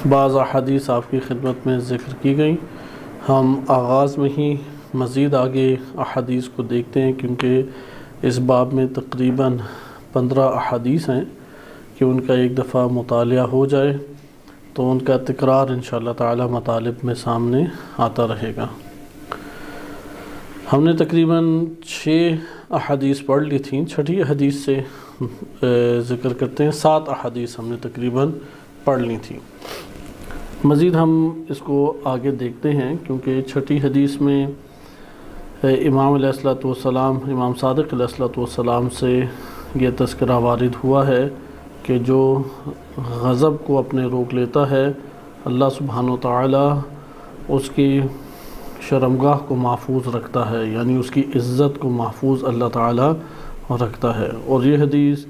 بعض احادیث آپ کی خدمت میں ذکر کی گئی۔ ہم آغاز میں ہی مزید آگے احادیث کو دیکھتے ہیں، کیونکہ اس باب میں تقریباً 15 احادیث ہیں کہ ان کا ایک دفعہ مطالعہ ہو جائے تو ان کا تکرار انشاءاللہ تعالی مطالب میں سامنے آتا رہے گا۔ ہم نے تقریباً 6 احادیث پڑھ لی تھیں، چھٹی حدیث سے ذکر کرتے ہیں، 7 احادیث ہم نے تقریباً پڑھ لی تھیں۔ مزید ہم اس کو آگے دیکھتے ہیں، کیونکہ چھٹی حدیث میں امام علیہ الصلوۃ والسلام، امام صادق علیہ الصلوۃ والسلام سے یہ تذکرہ وارد ہوا ہے کہ جو غضب کو اپنے روک لیتا ہے، اللہ سبحانہ وتعالی اس کی شرمگاہ کو محفوظ رکھتا ہے، یعنی اس کی عزت کو محفوظ اللہ تعالی رکھتا ہے۔ اور یہ حدیث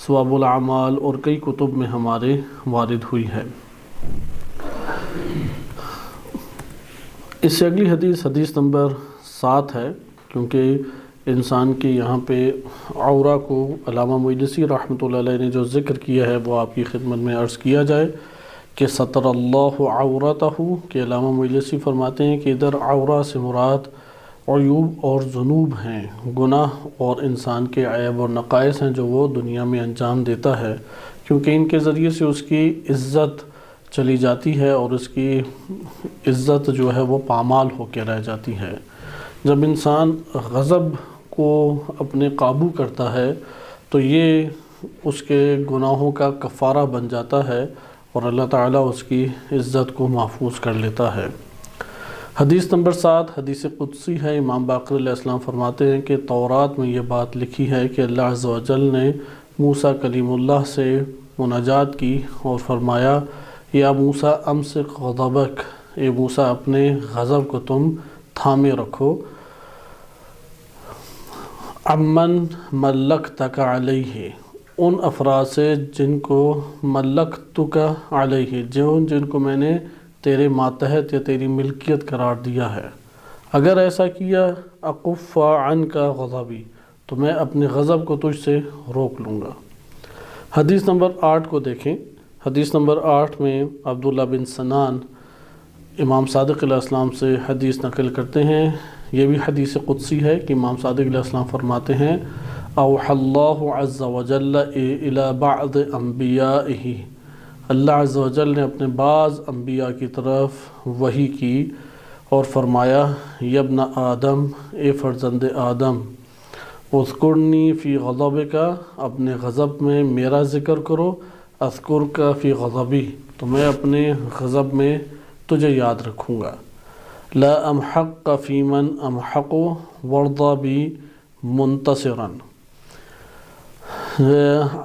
ثواب الاعمال اور کئی کتب میں ہمارے وارد ہوئی ہے۔ اس سے اگلی حدیث، حدیث نمبر 7 ہے، کیونکہ انسان کے یہاں پہ عورہ کو علامہ مجلسی رحمۃ اللہ علیہ نے جو ذکر کیا ہے وہ آپ کی خدمت میں عرض کیا جائے کہ ستر اللہ عورتہ، کہ علامہ مجلسی فرماتے ہیں کہ ادھر عورہ سے مراد عیوب اور ذنوب ہیں، گناہ اور انسان کے عیب اور نقائص ہیں جو وہ دنیا میں انجام دیتا ہے، کیونکہ ان کے ذریعے سے اس کی عزت چلی جاتی ہے اور اس کی عزت جو ہے وہ پامال ہو کے رہ جاتی ہے۔ جب انسان غضب کو اپنے قابو کرتا ہے تو یہ اس کے گناہوں کا کفارہ بن جاتا ہے اور اللہ تعالیٰ اس کی عزت کو محفوظ کر لیتا ہے۔ حدیث نمبر 7 حدیث قدسی ہے۔ امام باقر علیہ السلام فرماتے ہیں کہ تورات میں یہ بات لکھی ہے کہ اللہ عز و جل نے موسیٰ کلیم اللہ سے مناجات کی اور فرمایا، یا موسیٰ امسک غضبک، اے موسیٰ اپنے غضب کو تم تھامے رکھو، امن ملکتک علیہ، ان افراد سے جن کو ملکتک علیہ، جن کو میں نے تیرے ماتحت یا تیری ملکیت قرار دیا ہے۔ اگر ایسا کیا اکف عنک غضبی، تو میں اپنے غضب کو تجھ سے روک لوں گا۔ حدیث نمبر 8 کو دیکھیں۔ حدیث نمبر 8 میں عبداللہ بن سنان امام صادق علیہ السلام سے حدیث نقل کرتے ہیں، یہ بھی حدیث قدسی ہے کہ امام صادق علیہ السلام فرماتے ہیں، اوحى اللہ عز وجل الی بعض انبیائہ، اللہ عز و جل نے اپنے بعض انبیاء کی طرف وحی کی اور فرمایا، یا ابن آدم، اے فرزند آدم، اذکرنی فی غضبک، اپنے غضب میں میرا ذکر کرو، اذکرک فی غضبی، تو میں اپنے غضب میں تجھے یاد رکھوں گا، لا امحق فی من امحق وارض بی منتصرا۔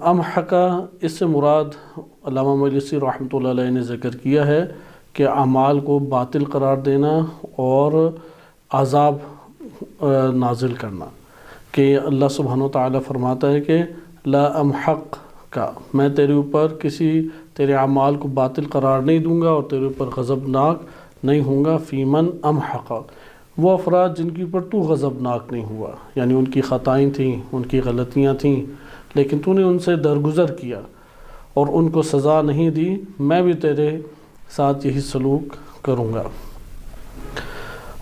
امحق، اس سے مراد علامہ مجلسی رحمۃ اللہ علیہ نے ذکر کیا ہے کہ اعمال کو باطل قرار دینا اور عذاب نازل کرنا، کہ اللہ سبحانہ وتعالی فرماتا ہے کہ لا امحق کا، میں تیرے اوپر تیرے اعمال کو باطل قرار نہیں دوں گا اور تیرے اوپر غضبناک نہیں ہوں گا، فی من امحق، وہ افراد جن کے اوپر تو غضبناک نہیں ہوا، یعنی ان کی خطائیں تھیں، ان کی غلطیاں تھیں، لیکن تو نے ان سے درگزر کیا اور ان کو سزا نہیں دی، میں بھی تیرے ساتھ یہی سلوک کروں گا۔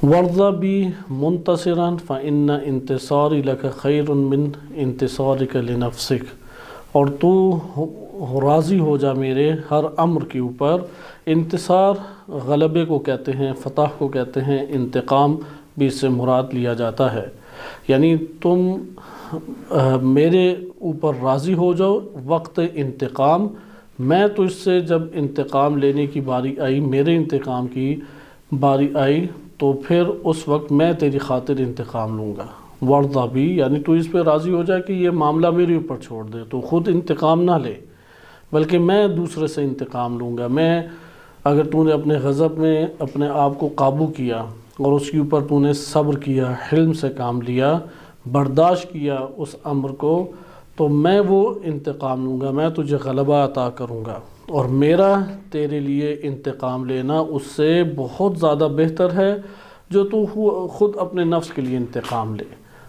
وارض بی منتصرا فإن انتصاری لک خیر من انتصارک لنفسک، اور تو راضی ہو جا میرے ہر امر کے اوپر۔ انتصار غلبے کو کہتے ہیں، فتح کو کہتے ہیں، انتقام بھی اس سے مراد لیا جاتا ہے، یعنی تم میرے اوپر راضی ہو جاؤ وقت انتقام، میں تجھ سے جب انتقام لینے کی باری آئی، میرے انتقام کی باری آئی، تو پھر اس وقت میں تیری خاطر انتقام لوں گا۔ وارض بھی، یعنی تو اس پہ راضی ہو جائے کہ یہ معاملہ میرے اوپر چھوڑ دے، تو خود انتقام نہ لے، بلکہ میں دوسرے سے انتقام لوں گا۔ اگر تو نے اپنے غضب میں اپنے آپ کو قابو کیا اور اس کے اوپر تو نے صبر کیا، حلم سے کام لیا، برداشت کیا اس امر کو، تو میں وہ انتقام لوں گا، میں تجھے غلبہ عطا کروں گا، اور میرا تیرے لیے انتقام لینا اس سے بہت زیادہ بہتر ہے جو تو خود اپنے نفس کے لیے انتقام لے،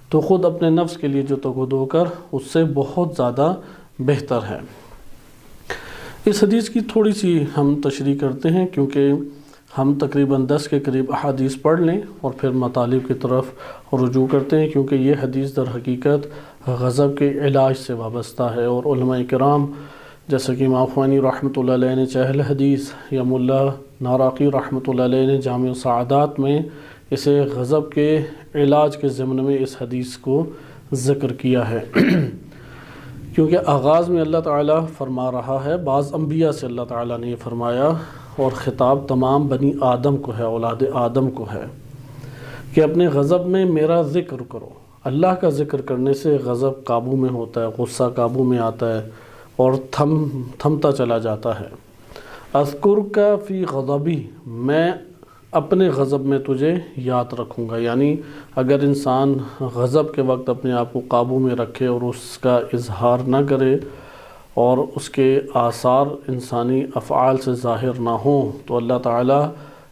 تو خود اپنے نفس کے لیے جو تگو دو کر، اس سے بہت زیادہ بہتر ہے۔ اس حدیث کی تھوڑی سی ہم تشریح کرتے ہیں، کیونکہ ہم تقریباً 10 کے قریب احادیث پڑھ لیں اور پھر مطالب کی طرف رجوع کرتے ہیں، کیونکہ یہ حدیث در حقیقت غضب کے علاج سے وابستہ ہے، اور علماء کرام جیسا کہ امام خوانی رحمۃ اللہ علیہ نے چہل حدیث یا ملا ناراقی رحمۃ اللہ علیہ نے جامع السعادات میں اسے غضب کے علاج کے ضمن میں اس حدیث کو ذکر کیا ہے، کیونکہ آغاز میں اللہ تعالیٰ فرما رہا ہے، بعض انبیاء سے اللہ تعالیٰ نے یہ فرمایا، اور خطاب تمام بنی آدم کو ہے، اولاد آدم کو ہے، کہ اپنے غضب میں میرا ذکر کرو۔ اللہ کا ذکر کرنے سے غضب قابو میں ہوتا ہے، غصہ قابو میں آتا ہے اور تھمتا چلا جاتا ہے۔ اذکرک فی غضبی، میں اپنے غضب میں تجھے یاد رکھوں گا، یعنی اگر انسان غضب کے وقت اپنے آپ کو قابو میں رکھے اور اس کا اظہار نہ کرے اور اس کے آثار انسانی افعال سے ظاہر نہ ہوں، تو اللہ تعالیٰ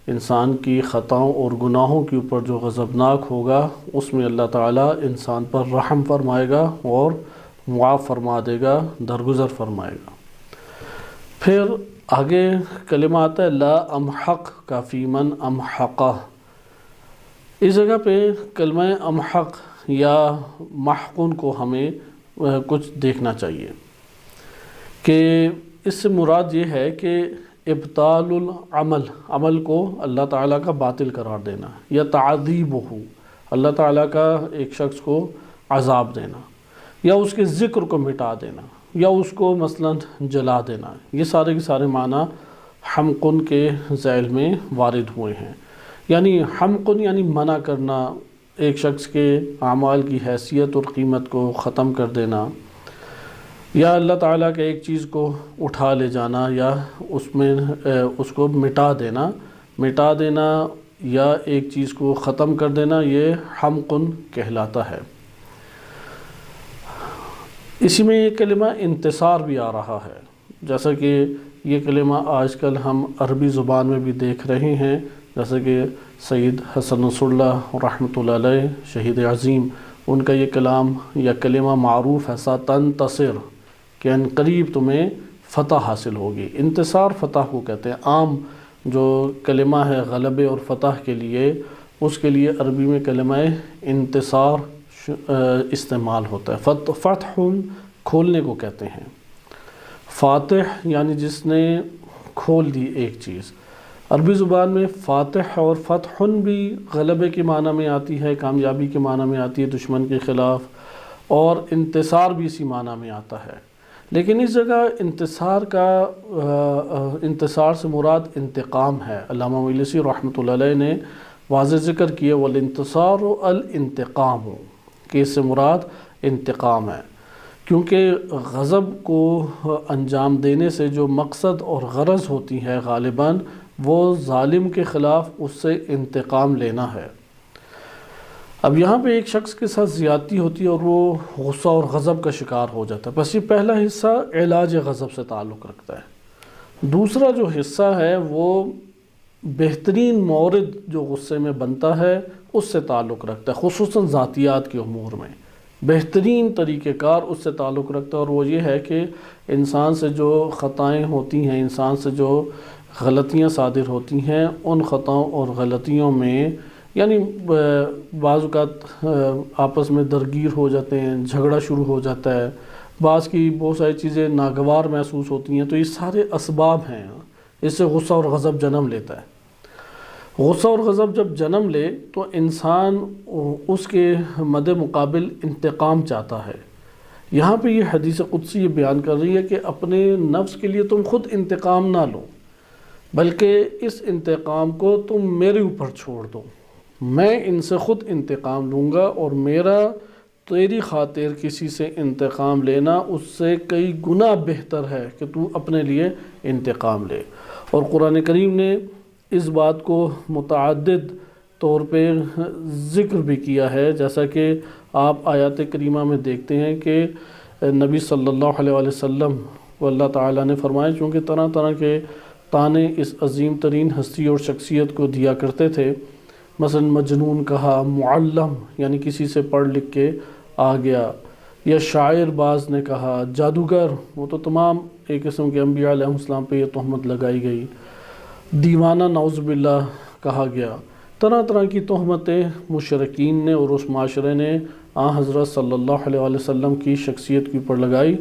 انسان کی خطاؤں اور گناہوں کے اوپر جو غضبناک ہوگا اس میں اللہ تعالیٰ انسان پر رحم فرمائے گا اور معاف فرما دے گا، درگزر فرمائے گا۔ پھر آگے کلمہ آتا ہے لا امحق کا فی من امحقہ۔ اس جگہ پہ کلمہ امحق یا محقن کو ہمیں کچھ دیکھنا چاہیے کہ اس سے مراد یہ ہے کہ ابطال العمل، عمل کو اللہ تعالیٰ کا باطل قرار دینا، یا تعذیبہ، اللہ تعالیٰ کا ایک شخص کو عذاب دینا، یا اس کے ذکر کو مٹا دینا، یا اس کو مثلا جلا دینا۔ یہ سارے کے سارے معنی حمقن کے ذیل میں وارد ہوئے ہیں، یعنی حمقن یعنی منع کرنا، ایک شخص کے اعمال کی حیثیت اور قیمت کو ختم کر دینا، یا اللہ تعالیٰ کے ایک چیز کو اٹھا لے جانا، یا اس کو مٹا دینا یا ایک چیز کو ختم کر دینا، یہ حمقن کہلاتا ہے۔ اسی میں یہ کلمہ انتصار بھی آ رہا ہے، جیسا کہ یہ کلمہ آج کل ہم عربی زبان میں بھی دیکھ رہے ہیں، جیسا کہ سید حسن نصر اللہ رحمۃ اللہ علیہ شہید عظیم، ان کا یہ کلام یا کلمہ معروف ہے ستنتصر، کہ ان قریب تمہیں فتح حاصل ہوگی۔ انتصار فتح کو کہتے ہیں، عام جو کلمہ ہے غلبے اور فتح کے لیے، اس کے لیے عربی میں کلمہ انتصار استعمال ہوتا ہے۔ فتح کھولنے کو کہتے ہیں، فاتح یعنی جس نے کھول دی ایک چیز۔ عربی زبان میں فاتح اور فتح بھی غلبے کے معنی میں آتی ہے، کامیابی کے معنی میں آتی ہے دشمن کے خلاف، اور انتصار بھی اسی معنی میں آتا ہے۔ لیکن اس جگہ انتصار سے مراد انتقام ہے۔ علامہ مجلسی رحمۃ اللہ علیہ نے واضح ذکر کیا والانتصار الانتقام، کہ اس سے مراد انتقام ہے، کیونکہ غضب کو انجام دینے سے جو مقصد اور غرض ہوتی ہے غالباً وہ ظالم کے خلاف اس سے انتقام لینا ہے۔ اب یہاں پہ ایک شخص کے ساتھ زیادتی ہوتی ہے اور وہ غصہ اور غضب کا شکار ہو جاتا ہے، بس یہ پہلا حصہ علاج غضب سے تعلق رکھتا ہے۔ دوسرا جو حصہ ہے وہ بہترین مورد جو غصے میں بنتا ہے اس سے تعلق رکھتا ہے، خصوصاً ذاتیات کے امور میں بہترین طریقہ کار اس سے تعلق رکھتا ہے، اور وہ یہ ہے کہ انسان سے جو خطائیں ہوتی ہیں، انسان سے جو غلطیاں صادر ہوتی ہیں، ان خطاؤں اور غلطیوں میں یعنی بعض اوقات آپس میں درگیر ہو جاتے ہیں، جھگڑا شروع ہو جاتا ہے، بعض کی بہت ساری چیزیں ناگوار محسوس ہوتی ہیں، تو یہ سارے اسباب ہیں، اس سے غصہ اور غضب جنم لیتا ہے۔ غصہ اور غضب جب جنم لے تو انسان اس کے مد مقابل انتقام چاہتا ہے۔ یہاں پہ یہ حدیث قدسی یہ بیان کر رہی ہے کہ اپنے نفس کے لیے تم خود انتقام نہ لو، بلکہ اس انتقام کو تم میرے اوپر چھوڑ دو، میں ان سے خود انتقام لوں گا، اور میرا تیری خاطر کسی سے انتقام لینا اس سے کئی گنا بہتر ہے کہ تو اپنے لیے انتقام لے۔ اور قرآن کریم نے اس بات کو متعدد طور پہ ذکر بھی کیا ہے، جیسا کہ آپ آیات کریمہ میں دیکھتے ہیں کہ نبی صلی اللہ علیہ وسلم کو اللہ تعالیٰ نے فرمایا، چونکہ طرح طرح کے طعنے اس عظیم ترین ہستی اور شخصیت کو دیا کرتے تھے، مثلا مجنون کہا، معلم یعنی کسی سے پڑھ لکھ کے آ گیا، یا شاعر بعض نے کہا، جادوگر، وہ تو تمام ایک قسم کے انبیاء علیہ السلام پہ یہ تہمت لگائی گئی، دیوانہ نعوذ باللہ کہا گیا، طرح طرح کی تہمتیں مشرکین نے اور اس معاشرے نے حضرت صلی اللہ علیہ وسلم کی شخصیت کے اوپر لگائی،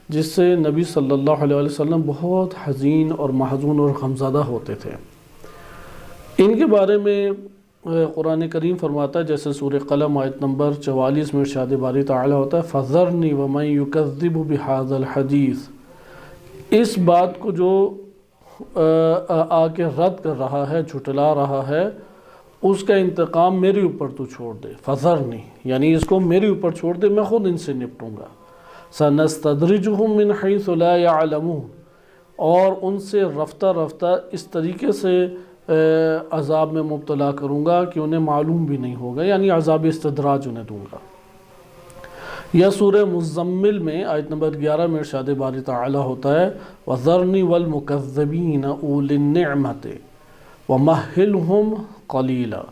جس سے نبی صلی اللہ علیہ وسلم بہت حزین اور محزون اور غمزدہ ہوتے تھے۔ ان کے بارے میں قرآن کریم فرماتا ہے، جیسے سورہ قلم آیت نمبر 44 میں ارشاد باری تعالیٰ ہوتا ہے، فَذَرْنِي وَمَن يُكَذِّبُ بِهَذَا الْحَدِيثِ، اس بات کو جو آ کے رد کر رہا ہے، جھٹلا رہا ہے، اس کا انتقام میرے اوپر تو چھوڑ دے۔ فَذَرْنِي یعنی اس کو میرے اوپر چھوڑ دے، میں خود ان سے نپٹوں گا۔ سَنَسْتَدْرِجُهُم مِّنْ حَيْثُ لَا يَعْلَمُونَ، اور ان سے رفتہ رفتہ اس طریقے سے عذاب میں مبتلا کروں گا کہ انہیں معلوم بھی نہیں ہوگا، یعنی عذاب استدراج انہیں دوں گا۔ یا سورہ مزمل میں آیت نمبر 11 میں ارشاد باری تعالیٰ ہوتا ہے، وَذَرْنِي وَالْمُكَذِّبِينَ أُولِي النِّعْمَةِ وَمَهِّلْهُمْ قَلِيلًا،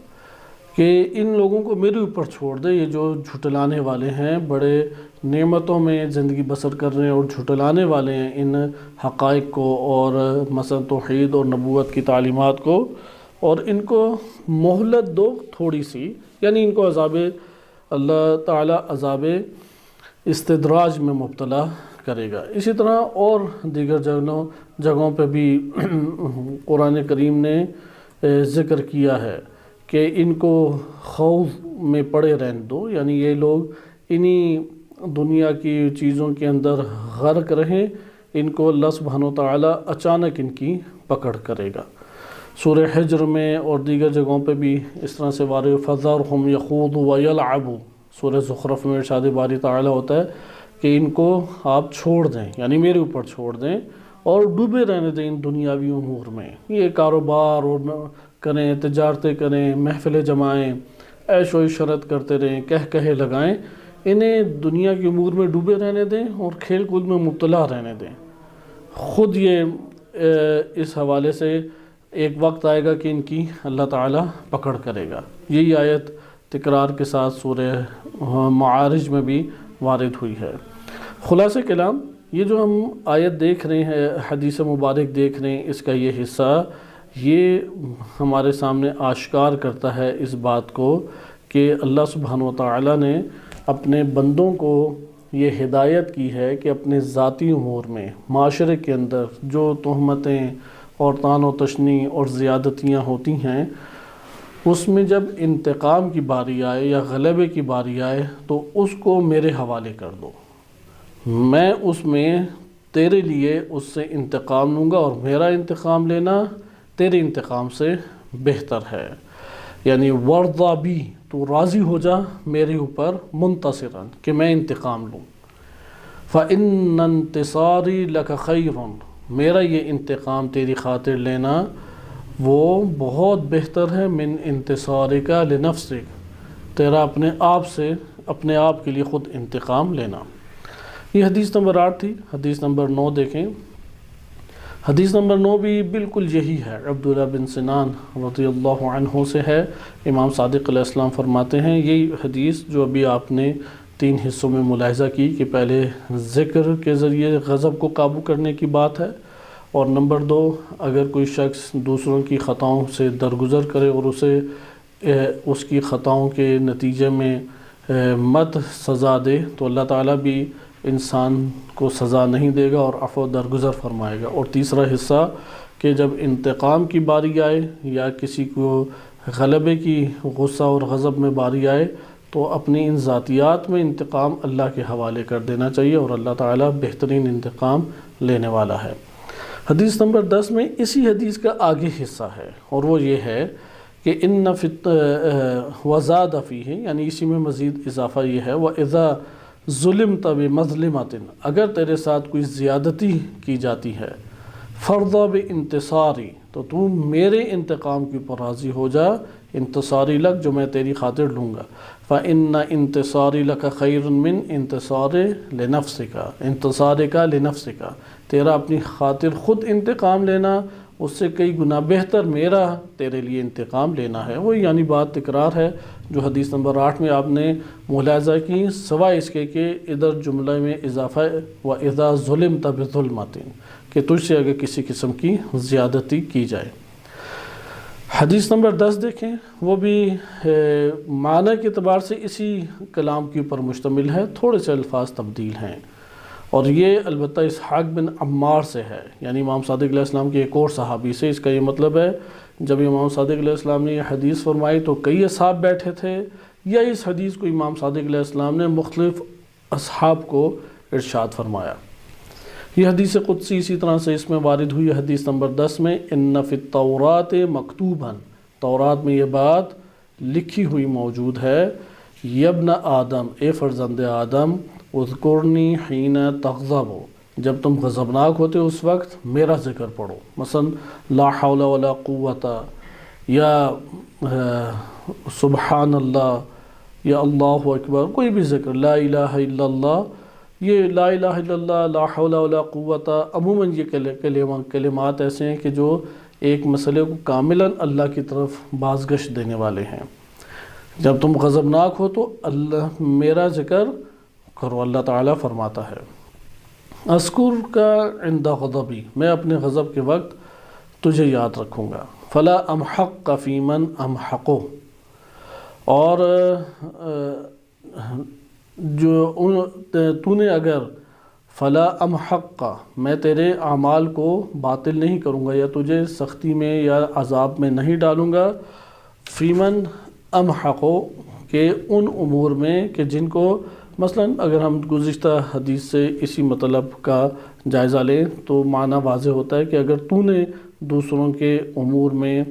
کہ ان لوگوں کو میرے اوپر چھوڑ دے، یہ جو جھٹلانے والے ہیں، بڑے نعمتوں میں زندگی بسر کر رہے ہیں اور جھٹلانے والے ہیں ان حقائق کو اور مثلا توحید اور نبوت کی تعلیمات کو، اور ان کو مہلت دو تھوڑی سی، یعنی ان کو عذاب اللہ تعالیٰ عذاب استدراج میں مبتلا کرے گا۔ اسی طرح اور دیگر جگہوں پہ بھی قرآن کریم نے ذکر کیا ہے کہ ان کو خوف میں پڑے رہنے دو، یعنی یہ لوگ انہی دنیا کی چیزوں کے اندر غرق رہیں، ان کو اللہ سبحانہ و تعالیٰ اچانک ان کی پکڑ کرے گا۔ سورہ حجر میں اور دیگر جگہوں پہ بھی اس طرح سے واضح، فَذَرْهُمْ يَخُوضُوا وَيَلْعَبُوا، سورہ زخرف میں ارشاد باری تعالیٰ ہوتا ہے کہ ان کو آپ چھوڑ دیں، یعنی میرے اوپر چھوڑ دیں اور ڈوبے رہنے دیں ان دنیاوی امور میں، یہ کاروبار اور کریں، تجارتیں کریں، محفلیں جمائیں، عیش و عشرت کرتے رہیں، کہے لگائیں، انہیں دنیا کی امور میں ڈوبے رہنے دیں اور کھیل کود میں مبتلا رہنے دیں۔ خود یہ اس حوالے سے ایک وقت آئے گا کہ ان کی اللہ تعالیٰ پکڑ کرے گا۔ یہی آیت تکرار کے ساتھ سورہ معارج میں بھی وارد ہوئی ہے۔ خلاصہ کلام، یہ جو ہم آیت دیکھ رہے ہیں، حدیث مبارک دیکھ رہے ہیں، اس کا یہ حصہ یہ ہمارے سامنے آشکار کرتا ہے اس بات کو کہ اللہ سبحانہ و تعالیٰ نے اپنے بندوں کو یہ ہدایت کی ہے کہ اپنے ذاتی امور میں، معاشرے کے اندر جو تہمتیں اور طعن و تشنیع اور زیادتیاں ہوتی ہیں، اس میں جب انتقام کی باری آئے یا غلبے کی باری آئے تو اس کو میرے حوالے کر دو، میں اس میں تیرے لیے اس سے انتقام لوں گا، اور میرا انتقام لینا تیرے انتقام سے بہتر ہے۔ یعنی وَرْضَ بِی، تو راضی ہو جا میرے اوپر منتصراً کہ میں انتقام لوں۔ فَإِنَّ انتصاری لَکَ خَیْرٌ، میرا یہ انتقام تیری خاطر لینا وہ بہت بہتر ہے، من انتصارک لنفسک، تیرا اپنے آپ سے، اپنے آپ کے لیے خود انتقام لینا۔ یہ حدیث نمبر 8 تھی۔ حدیث نمبر 9 دیکھیں۔ حدیث نمبر 9 بھی بالکل یہی ہے، عبداللہ بن سنان رضی اللہ عنہ سے ہے۔ امام صادق علیہ السلام فرماتے ہیں، یہی حدیث جو ابھی آپ نے 3 حصوں میں ملاحظہ کی کہ پہلے ذکر کے ذریعے غضب کو قابو کرنے کی بات ہے، اور نمبر 2، اگر کوئی شخص دوسروں کی خطاؤں سے درگزر کرے اور اسے اس کی خطاؤں کے نتیجے میں مت سزا دے تو اللہ تعالیٰ بھی انسان کو سزا نہیں دے گا اور عفو درگزر فرمائے گا۔ اور تیسرا حصہ کہ جب انتقام کی باری آئے یا کسی کو غلبے کی غصہ اور غضب میں باری آئے تو اپنی ان ذاتیات میں انتقام اللہ کے حوالے کر دینا چاہیے، اور اللہ تعالیٰ بہترین انتقام لینے والا ہے۔ حدیث نمبر 10 میں اسی حدیث کا آگے حصہ ہے، اور وہ یہ ہے کہ ان وزاد فیہ، یعنی اسی میں مزید اضافہ یہ ہے، وَإِذَا ظُلِمْتَ بِمَظْلِمَةٍ، اگر تیرے ساتھ کوئی زیادتی کی جاتی ہے، فَرْضَ بِانتصاری، تو میرے انتقام کے اوپر راضی ہو جا، انتصاری لک، جو میں تیری خاطر لوں گا۔ فَإِنَّ انتصاری لک خیر من انتصار لنفسک، انتصارک لنفسک، تیرا اپنی خاطر خود انتقام لینا اس سے کئی گنا بہتر میرا تیرے لیے انتقام لینا ہے۔ وہ یعنی بات تکرار ہے جو حدیث نمبر 8 میں آپ نے ملاحظہ کی، سوائے اس کے کہ ادھر جملے میں اضافہ ہے وَإِذَا ظُلِمْتَ بِظُلْمَةٍ، کہ تجھ سے اگر کسی قسم کی زیادتی کی جائے۔ حدیث نمبر 10 دیکھیں، وہ بھی معنی کے اعتبار سے اسی کلام کے اوپر مشتمل ہے، تھوڑے سے الفاظ تبدیل ہیں، اور یہ البتہ اسحاق بن عمار سے ہے، یعنی امام صادق علیہ السلام کے ایک اور صحابی سے۔ اس کا یہ مطلب ہے جب امام صادق علیہ السلام نے یہ حدیث فرمائی تو کئی اصحاب بیٹھے تھے، یا اس حدیث کو امام صادق علیہ السلام نے مختلف اصحاب کو ارشاد فرمایا۔ یہ حدیث قدسی اسی طرح سے اس میں وارد ہوئی، حدیث نمبر 10 میں ان فی التورات مکتوبا، تورات میں یہ بات لکھی ہوئی موجود ہے، یبن آدم، اے فرزند آدم، اذکرنی حین تغضب، جب تم غضبناک ہوتے اس وقت میرا ذکر پڑھو، مثلا لا حول ولا قوت، یا سبحان اللہ، یا اللہ اکبر، کوئی بھی ذکر، لا الہ الا اللہ، یہ لا الہ الا اللہ، لا حول ولا قوت، عموماً یہ کلمات ایسے ہیں کہ جو ایک مسئلے کو کاملاً اللہ کی طرف بازگشت دینے والے ہیں۔ جب تم غضبناک ہو تو اللہ میرا ذکر کرو، اللہ تعالیٰ فرماتا ہے اذکر کا عند غضبی، میں اپنے غضب کے وقت تجھے یاد رکھوں گا، فلا امحق فی من امحقو، اور جو تو نے اگر فلا امحق، میں تیرے اعمال کو باطل نہیں کروں گا یا تجھے سختی میں یا عذاب میں نہیں ڈالوں گا، فی من امحقو، کہ ان امور میں کہ جن کو، مثلا اگر ہم گزشتہ حدیث سے اسی مطلب کا جائزہ لیں تو معنی واضح ہوتا ہے کہ اگر تو نے دوسروں کے امور میں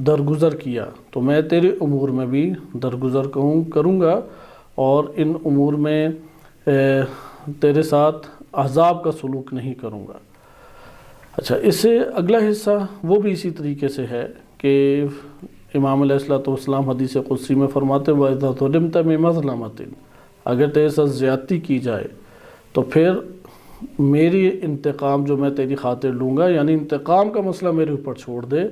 درگزر کیا تو میں تیرے امور میں بھی درگزر کروں گا، اور ان امور میں تیرے ساتھ عذاب کا سلوک نہیں کروں گا۔ اچھا، اس سے اگلا حصہ وہ بھی اسی طریقے سے ہے کہ امام علیہ السلام حدیث قدسی میں فرماتے وَإِذَا ظُلِمْتَ بِمَظْلَمَةٍ، اگر تیرے ساتھ زیادتی کی جائے تو پھر میری انتقام جو میں تیری خاطر لوں گا، یعنی انتقام کا مسئلہ میرے اوپر چھوڑ دے،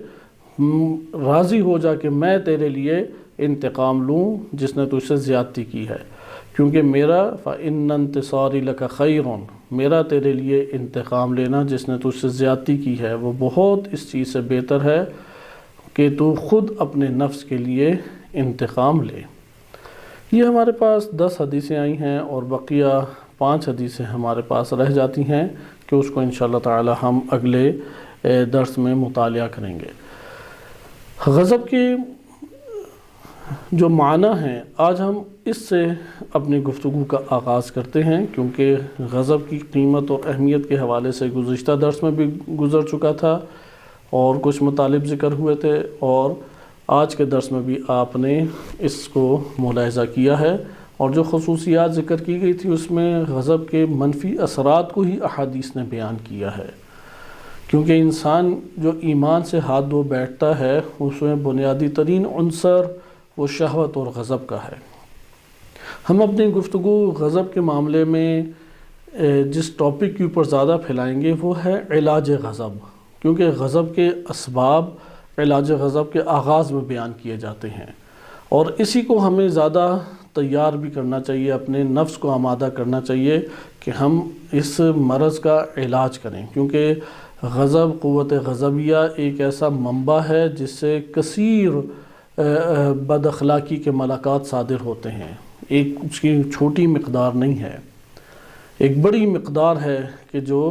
راضی ہو جا کہ میں تیرے لیے انتقام لوں جس نے تجھ سے زیادتی کی ہے، کیونکہ میرا فَإِنَّ انتصاری لَكَ خَيْرٌ، میرا تیرے لیے انتقام لینا جس نے تجھ سے زیادتی کی ہے وہ بہت اس چیز سے بہتر ہے کہ تو خود اپنے نفس کے لیے انتقام لے۔ یہ ہمارے پاس 10 حدیثیں آئی ہیں اور بقیہ 5 حدیثیں ہمارے پاس رہ جاتی ہیں کہ اس کو انشاءاللہ تعالی ہم اگلے درس میں مطالعہ کریں گے۔ غضب کے جو معنی ہیں آج ہم اس سے اپنی گفتگو کا آغاز کرتے ہیں، کیونکہ غضب کی قیمت اور اہمیت کے حوالے سے گزشتہ درس میں بھی گزر چکا تھا اور کچھ مطالب ذکر ہوئے تھے، اور آج کے درس میں بھی آپ نے اس کو ملاحظہ کیا ہے، اور جو خصوصیات ذکر کی گئی تھی اس میں غضب کے منفی اثرات کو ہی احادیث نے بیان کیا ہے، کیونکہ انسان جو ایمان سے ہاتھ دھو بیٹھتا ہے اس میں بنیادی ترین عنصر وہ شہوت اور غضب کا ہے۔ ہم اپنی گفتگو غضب کے معاملے میں جس ٹاپک کے اوپر زیادہ پھیلائیں گے وہ ہے علاج غضب، کیونکہ غضب کے اسباب علاج غضب کے آغاز میں بیان کیے جاتے ہیں، اور اسی کو ہمیں زیادہ تیار بھی کرنا چاہیے، اپنے نفس کو آمادہ کرنا چاہیے کہ ہم اس مرض کا علاج کریں، کیونکہ غضب، قوت غضبیہ ایک ایسا منبع ہے جس سے کثیر بد اخلاقی کے ملکات صادر ہوتے ہیں، ایک اس کی چھوٹی مقدار نہیں ہے، ایک بڑی مقدار ہے کہ جو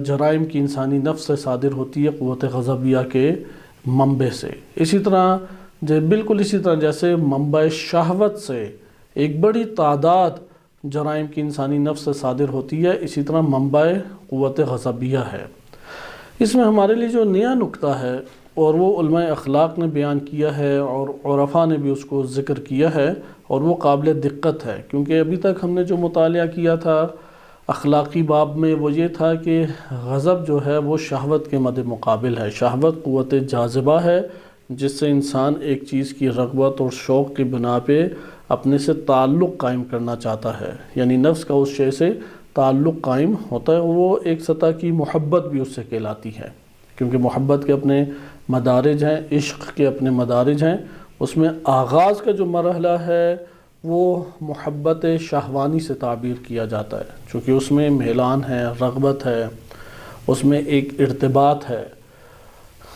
جرائم کی انسانی نفس سے صادر ہوتی ہے قوت غضبیہ کے منبع سے۔ اسی طرح بالکل اسی طرح جیسے منبع شہوت سے ایک بڑی تعداد جرائم کی انسانی نفس سے صادر ہوتی ہے، اسی طرح منبع قوت غضبیہ ہے۔ اس میں ہمارے لیے جو نیا نکتہ ہے اور وہ علماء اخلاق نے بیان کیا ہے اور عرفاء نے بھی اس کو ذکر کیا ہے، اور وہ قابل دقت ہے، کیونکہ ابھی تک ہم نے جو مطالعہ کیا تھا اخلاقی باب میں وہ یہ تھا کہ غضب جو ہے وہ شہوت کے مد مقابل ہے، شہوت قوت جاذبہ ہے جس سے انسان ایک چیز کی رغبت اور شوق کی بنا پہ اپنے سے تعلق قائم کرنا چاہتا ہے، یعنی نفس کا اس شے سے تعلق قائم ہوتا ہے، وہ ایک سطح کی محبت بھی اس سے کہلاتی ہے۔ کیونکہ محبت کے اپنے مدارج ہیں، عشق کے اپنے مدارج ہیں۔ اس میں آغاز کا جو مرحلہ ہے وہ محبت شہوانی سے تعبیر کیا جاتا ہے، چونکہ اس میں میلان ہے، رغبت ہے، اس میں ایک ارتباط ہے۔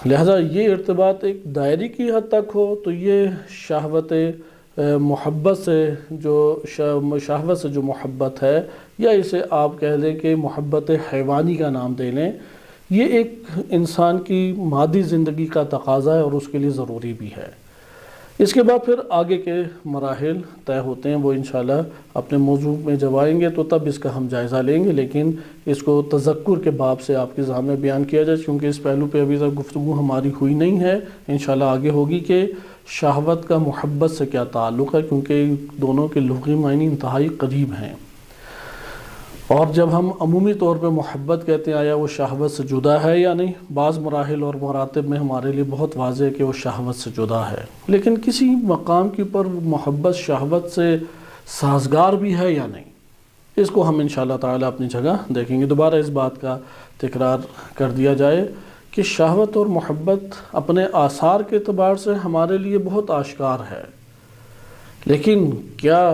لہذا یہ ارتباط ایک دائری کی حد تک ہو تو یہ شہوت محبت سے جو محبت ہے، یا اسے آپ کہہ لیں کہ محبت حیوانی کا نام دے لیں، یہ ایک انسان کی مادی زندگی کا تقاضا ہے اور اس کے لیے ضروری بھی ہے۔ اس کے بعد پھر آگے کے مراحل طے ہوتے ہیں، وہ انشاءاللہ اپنے موضوع میں جب آئیں گے تو تب اس کا ہم جائزہ لیں گے، لیکن اس کو تذکر کے باب سے آپ کے سامنے بیان کیا جائے، کیونکہ اس پہلو پہ ابھی تک گفتگو ہماری ہوئی نہیں ہے۔ انشاءاللہ آگے ہوگی کہ شہوت کا محبت سے کیا تعلق ہے، کیونکہ دونوں کے لغوی معنی انتہائی قریب ہیں۔ اور جب ہم عمومی طور پہ محبت کہتے ہیں، آیا وہ شہوت سے جدا ہے یا نہیں؟ بعض مراحل اور مراتب میں ہمارے لیے بہت واضح ہے کہ وہ شہوت سے جدا ہے، لیکن کسی مقام کے اوپر محبت شہوت سے سازگار بھی ہے یا نہیں، اس کو ہم انشاءاللہ تعالی اپنی جگہ دیکھیں گے۔ دوبارہ اس بات کا تکرار کر دیا جائے کہ شہوت اور محبت اپنے آثار کے اعتبار سے ہمارے لیے بہت آشکار ہے، لیکن کیا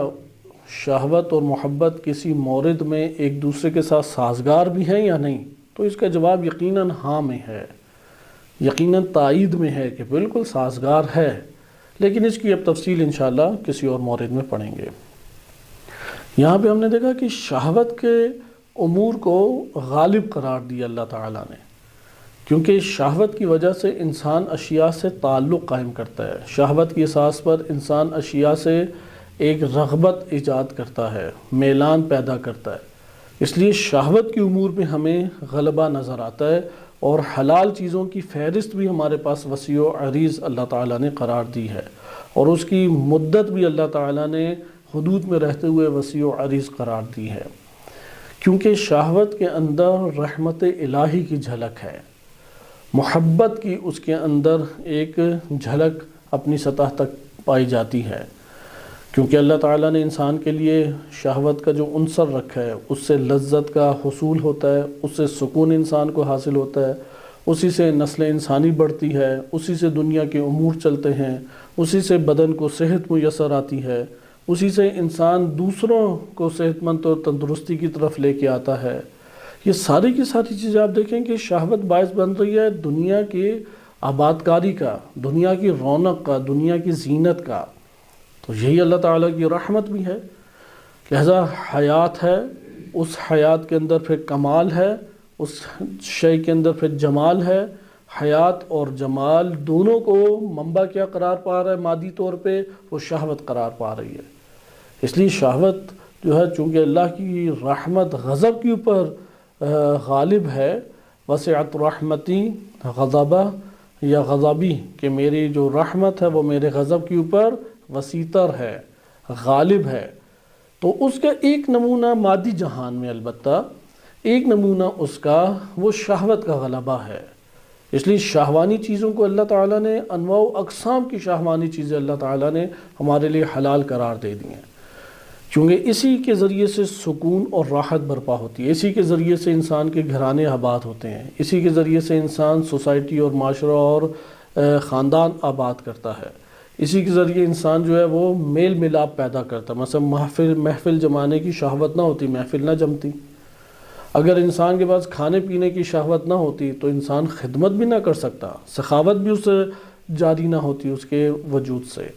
شہوت اور محبت کسی مورد میں ایک دوسرے کے ساتھ سازگار بھی ہیں یا نہیں؟ تو اس کا جواب یقیناً ہاں میں ہے، یقیناً تائید میں ہے کہ بالکل سازگار ہے، لیکن اس کی اب تفصیل انشاءاللہ کسی اور مورد میں پڑھیں گے۔ یہاں پہ ہم نے دیکھا کہ شہوت کے امور کو غالب قرار دیا اللہ تعالیٰ نے، کیونکہ شہوت کی وجہ سے انسان اشیاء سے تعلق قائم کرتا ہے، شہوت کی اساس پر انسان اشیاء سے ایک رغبت ایجاد کرتا ہے، میلان پیدا کرتا ہے، اس لیے شہوت کی امور میں ہمیں غلبہ نظر آتا ہے، اور حلال چیزوں کی فہرست بھی ہمارے پاس وسیع و عریض اللہ تعالیٰ نے قرار دی ہے، اور اس کی مدت بھی اللہ تعالیٰ نے حدود میں رہتے ہوئے وسیع و عریض قرار دی ہے، کیونکہ شہوت کے اندر رحمت الہی کی جھلک ہے، محبت کی اس کے اندر ایک جھلک اپنی سطح تک پائی جاتی ہے، کیونکہ اللہ تعالیٰ نے انسان کے لیے شہوت کا جو عنصر رکھا ہے اس سے لذت کا حصول ہوتا ہے، اس سے سکون انسان کو حاصل ہوتا ہے، اسی سے نسل انسانی بڑھتی ہے، اسی سے دنیا کے امور چلتے ہیں، اسی سے بدن کو صحت میسر آتی ہے، اسی سے انسان دوسروں کو صحت مند اور تندرستی کی طرف لے کے آتا ہے۔ یہ ساری کی ساری چیزیں آپ دیکھیں کہ شہوت باعث بن رہی ہے دنیا کی آبادکاری کا، دنیا کی رونق کا، دنیا کی زینت کا، تو یہی اللہ تعالیٰ کی رحمت بھی ہے۔ لہذا حیات ہے، اس حیات کے اندر پھر کمال ہے، اس شے کے اندر پھر جمال ہے، حیات اور جمال دونوں کو منبع کیا قرار پا رہا ہے؟ مادی طور پہ وہ شہوت قرار پا رہی ہے۔ اس لیے شہوت جو ہے چونکہ اللہ کی رحمت غضب کے اوپر غالب ہے، وسعت رحمتی غضبہ یا غضبی، کہ میری جو رحمت ہے وہ میرے غضب کے اوپر وسیطر ہے، غالب ہے، تو اس کا ایک نمونہ مادی جہان میں، البتہ ایک نمونہ اس کا وہ شہوت کا غلبہ ہے۔ اس لیے شہوانی چیزوں کو اللہ تعالیٰ نے، انواع و اقسام کی شہوانی چیزیں اللہ تعالیٰ نے ہمارے لیے حلال قرار دے دی ہیں، کیونکہ اسی کے ذریعے سے سکون اور راحت برپا ہوتی ہے، اسی کے ذریعے سے انسان کے گھرانے آباد ہوتے ہیں، اسی کے ذریعے سے انسان سوسائٹی اور معاشرہ اور خاندان آباد کرتا ہے، اسی کے ذریعے انسان جو ہے وہ میل ملاپ پیدا کرتا ہے۔ مثلا محفل جمانے کی شہوت نہ ہوتی، محفل نہ جمتی۔ اگر انسان کے پاس کھانے پینے کی شہوت نہ ہوتی تو انسان خدمت بھی نہ کر سکتا، سخاوت بھی اس سے جاری نہ ہوتی اس کے وجود سے۔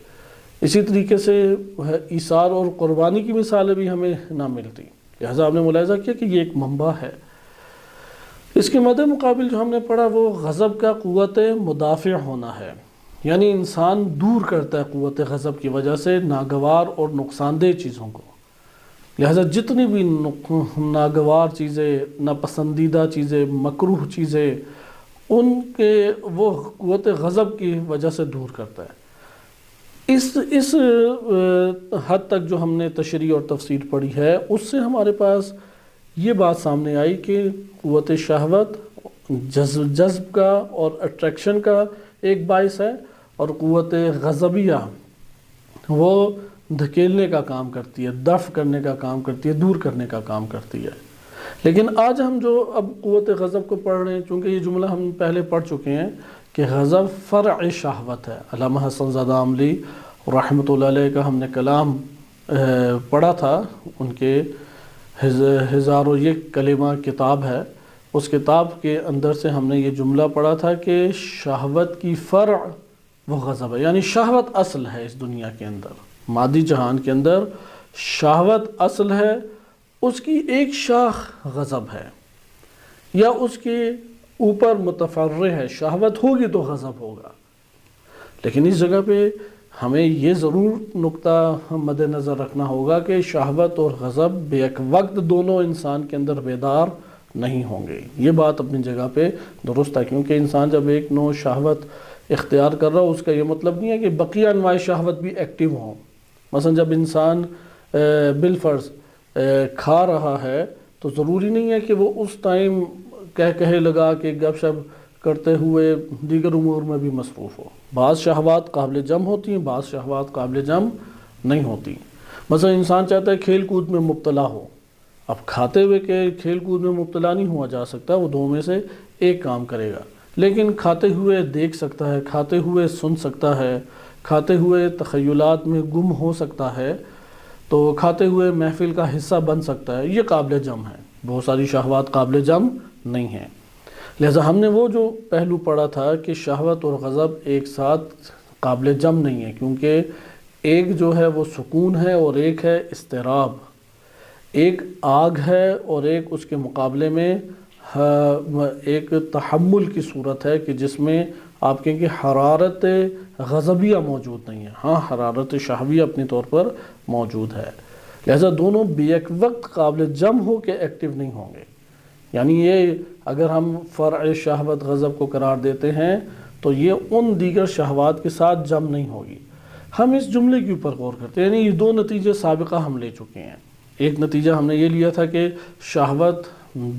اسی طریقے سے ایثار اور قربانی کی مثالیں بھی ہمیں نہ ملتی۔ لہذا ہم نے ملاحظہ کیا کہ یہ ایک منبع ہے۔ اس کے مد مقابل جو ہم نے پڑھا وہ غضب کا قوت مدافع ہونا ہے، یعنی انسان دور کرتا ہے قوت غضب کی وجہ سے ناگوار اور نقصان دہ چیزوں کو۔ لہذا جتنی بھی ناگوار چیزیں، ناپسندیدہ چیزیں، مکروہ چیزیں، ان کے وہ قوت غضب کی وجہ سے دور کرتا ہے۔ اس حد تک جو ہم نے تشریح اور تفسیر پڑھی ہے، اس سے ہمارے پاس یہ بات سامنے آئی کہ قوت شہوت جذب کا اور اٹریکشن کا ایک باعث ہے، اور قوت غضبیہ وہ دھکیلنے کا کام کرتی ہے، دفع کرنے کا کام کرتی ہے، دور کرنے کا کام کرتی ہے۔ لیکن آج ہم جو اب قوت غضب کو پڑھ رہے ہیں، چونکہ یہ جملہ ہم پہلے پڑھ چکے ہیں کہ غضب فرع شہوت ہے. علامہ حسن زادہ عاملی رحمۃ اللہ علیہ کا ہم نے کلام پڑھا تھا، ان کے ہزار و یک کلمہ کتاب ہے، اس کتاب کے اندر سے ہم نے یہ جملہ پڑھا تھا کہ شہوت کی فرع وہ غضب ہے. یعنی شہوت اصل ہے اس دنیا کے اندر، مادی جہان کے اندر شہوت اصل ہے، اس کی ایک شاخ غضب ہے یا اس کے اوپر متفرع ہے. شہوت ہوگی تو غضب ہوگا. لیکن اس جگہ پہ ہمیں یہ ضرور نقطہ مد نظر رکھنا ہوگا کہ شہوت اور غضب بیک وقت دونوں انسان کے اندر بیدار نہیں ہوں گے. یہ بات اپنی جگہ پہ درست ہے، کیونکہ انسان جب ایک نوع شہوت اختیار کر رہا ہو اس کا یہ مطلب نہیں ہے کہ بقیہ انواع شہوت بھی ایکٹیو ہوں. مثلا جب انسان بالفرض کھا رہا ہے تو ضروری نہیں ہے کہ وہ اس ٹائم کہے لگا کہ گپ شپ کرتے ہوئے دیگر امور میں بھی مصروف ہو. بعض شہوات قابل جم ہوتی ہیں، بعض شہوات قابل جم نہیں ہوتی. مثلا انسان چاہتا ہے کھیل کود میں مبتلا ہو، اب کھاتے ہوئے کہ کھیل کود میں مبتلا نہیں ہوا جا سکتا، وہ دو میں سے ایک کام کرے گا. لیکن کھاتے ہوئے دیکھ سکتا ہے، کھاتے ہوئے سن سکتا ہے، کھاتے ہوئے تخیلات میں گم ہو سکتا ہے، تو کھاتے ہوئے محفل کا حصہ بن سکتا ہے. یہ قابل جم ہے. بہت ساری شہوات قابل جم نہیں ہیں. لہذا ہم نے وہ جو پہلو پڑھا تھا کہ شہوت اور غضب ایک ساتھ قابل جم نہیں ہے، کیونکہ ایک جو ہے وہ سکون ہے اور ایک ہے اضطراب. ایک آگ ہے اور ایک اس کے مقابلے میں ایک تحمل کی صورت ہے کہ جس میں آپ کہیں کہ حرارت غضبیہ موجود نہیں ہے. ہاں حرارت شہویہ اپنی طور پر موجود ہے. لہذا دونوں بیک وقت قابل جم ہو کے ایکٹیو نہیں ہوں گے. یعنی یہ اگر ہم فرع شہوت غضب کو قرار دیتے ہیں تو یہ ان دیگر شہوات کے ساتھ جم نہیں ہوگی. ہم اس جملے کے اوپر غور کرتے ہیں. یعنی یہ دو نتیجے سابقہ ہم لے چکے ہیں. ایک نتیجہ ہم نے یہ لیا تھا کہ شہوت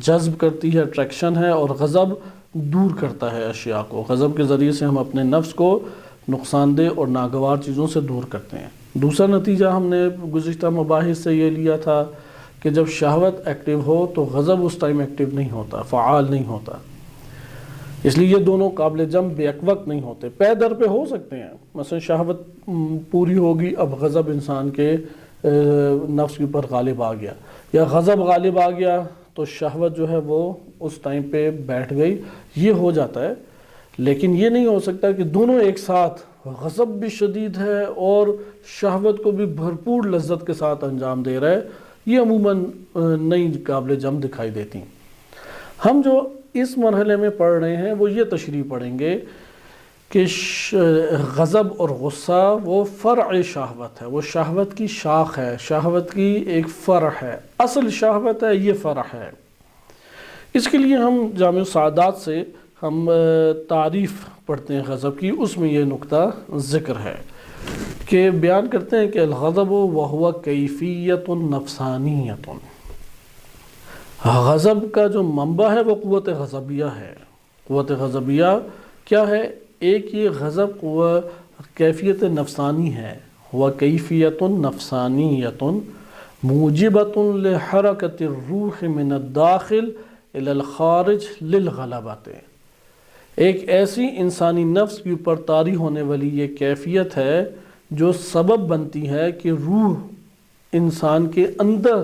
جذب کرتی ہے، اٹریکشن ہے، اور غضب دور کرتا ہے اشیاء کو. غضب کے ذریعے سے ہم اپنے نفس کو نقصان دہ اور ناگوار چیزوں سے دور کرتے ہیں. دوسرا نتیجہ ہم نے گزشتہ مباحث سے یہ لیا تھا کہ جب شہوت ایکٹیو ہو تو غضب اس ٹائم ایکٹیو نہیں ہوتا، فعال نہیں ہوتا. اس لیے یہ دونوں قابل جم بیک وقت نہیں ہوتے، پے در پہ ہو سکتے ہیں. مثلا شہوت پوری ہوگی، اب غضب انسان کے نفس کے اوپر غالب آ گیا، یا غضب غالب آ گیا تو شہوت جو ہے وہ اس ٹائم پہ بیٹھ گئی. یہ ہو جاتا ہے. لیکن یہ نہیں ہو سکتا کہ دونوں ایک ساتھ، غضب بھی شدید ہے اور شہوت کو بھی بھرپور لذت کے ساتھ انجام دے رہا ہے. یہ عموماً نہیں قابل جم دکھائی دیتی. ہم جو اس مرحلے میں پڑھ رہے ہیں وہ یہ تشریح پڑھیں گے کہ غضب اور غصہ وہ فرع شہوت ہے، وہ شہوت کی شاخ ہے، شہوت کی ایک فرع ہے. اصل شہوت ہے، یہ فرع ہے. اس کے لیے ہم جامع السعادات سے ہم تعریف پڑھتے ہیں غضب کی. اس میں یہ نقطہ ذکر ہے کہ بیان کرتے ہیں کہ الغضب وہو کیفیت نفسانیت. غضب کا جو منبع ہے وہ قوت غضبیہ ہے. قوت غضبیہ کیا ہے؟ ایک یہ غضب کیفیت نفسانی ہے. وہ کیفیت نفسانیت موجبۃ لحرکت الروح من الداخل الی الخارج للغلبۃ. ایک ایسی انسانی نفس کے اوپر طاری ہونے والی یہ کیفیت ہے جو سبب بنتی ہے کہ روح انسان کے اندر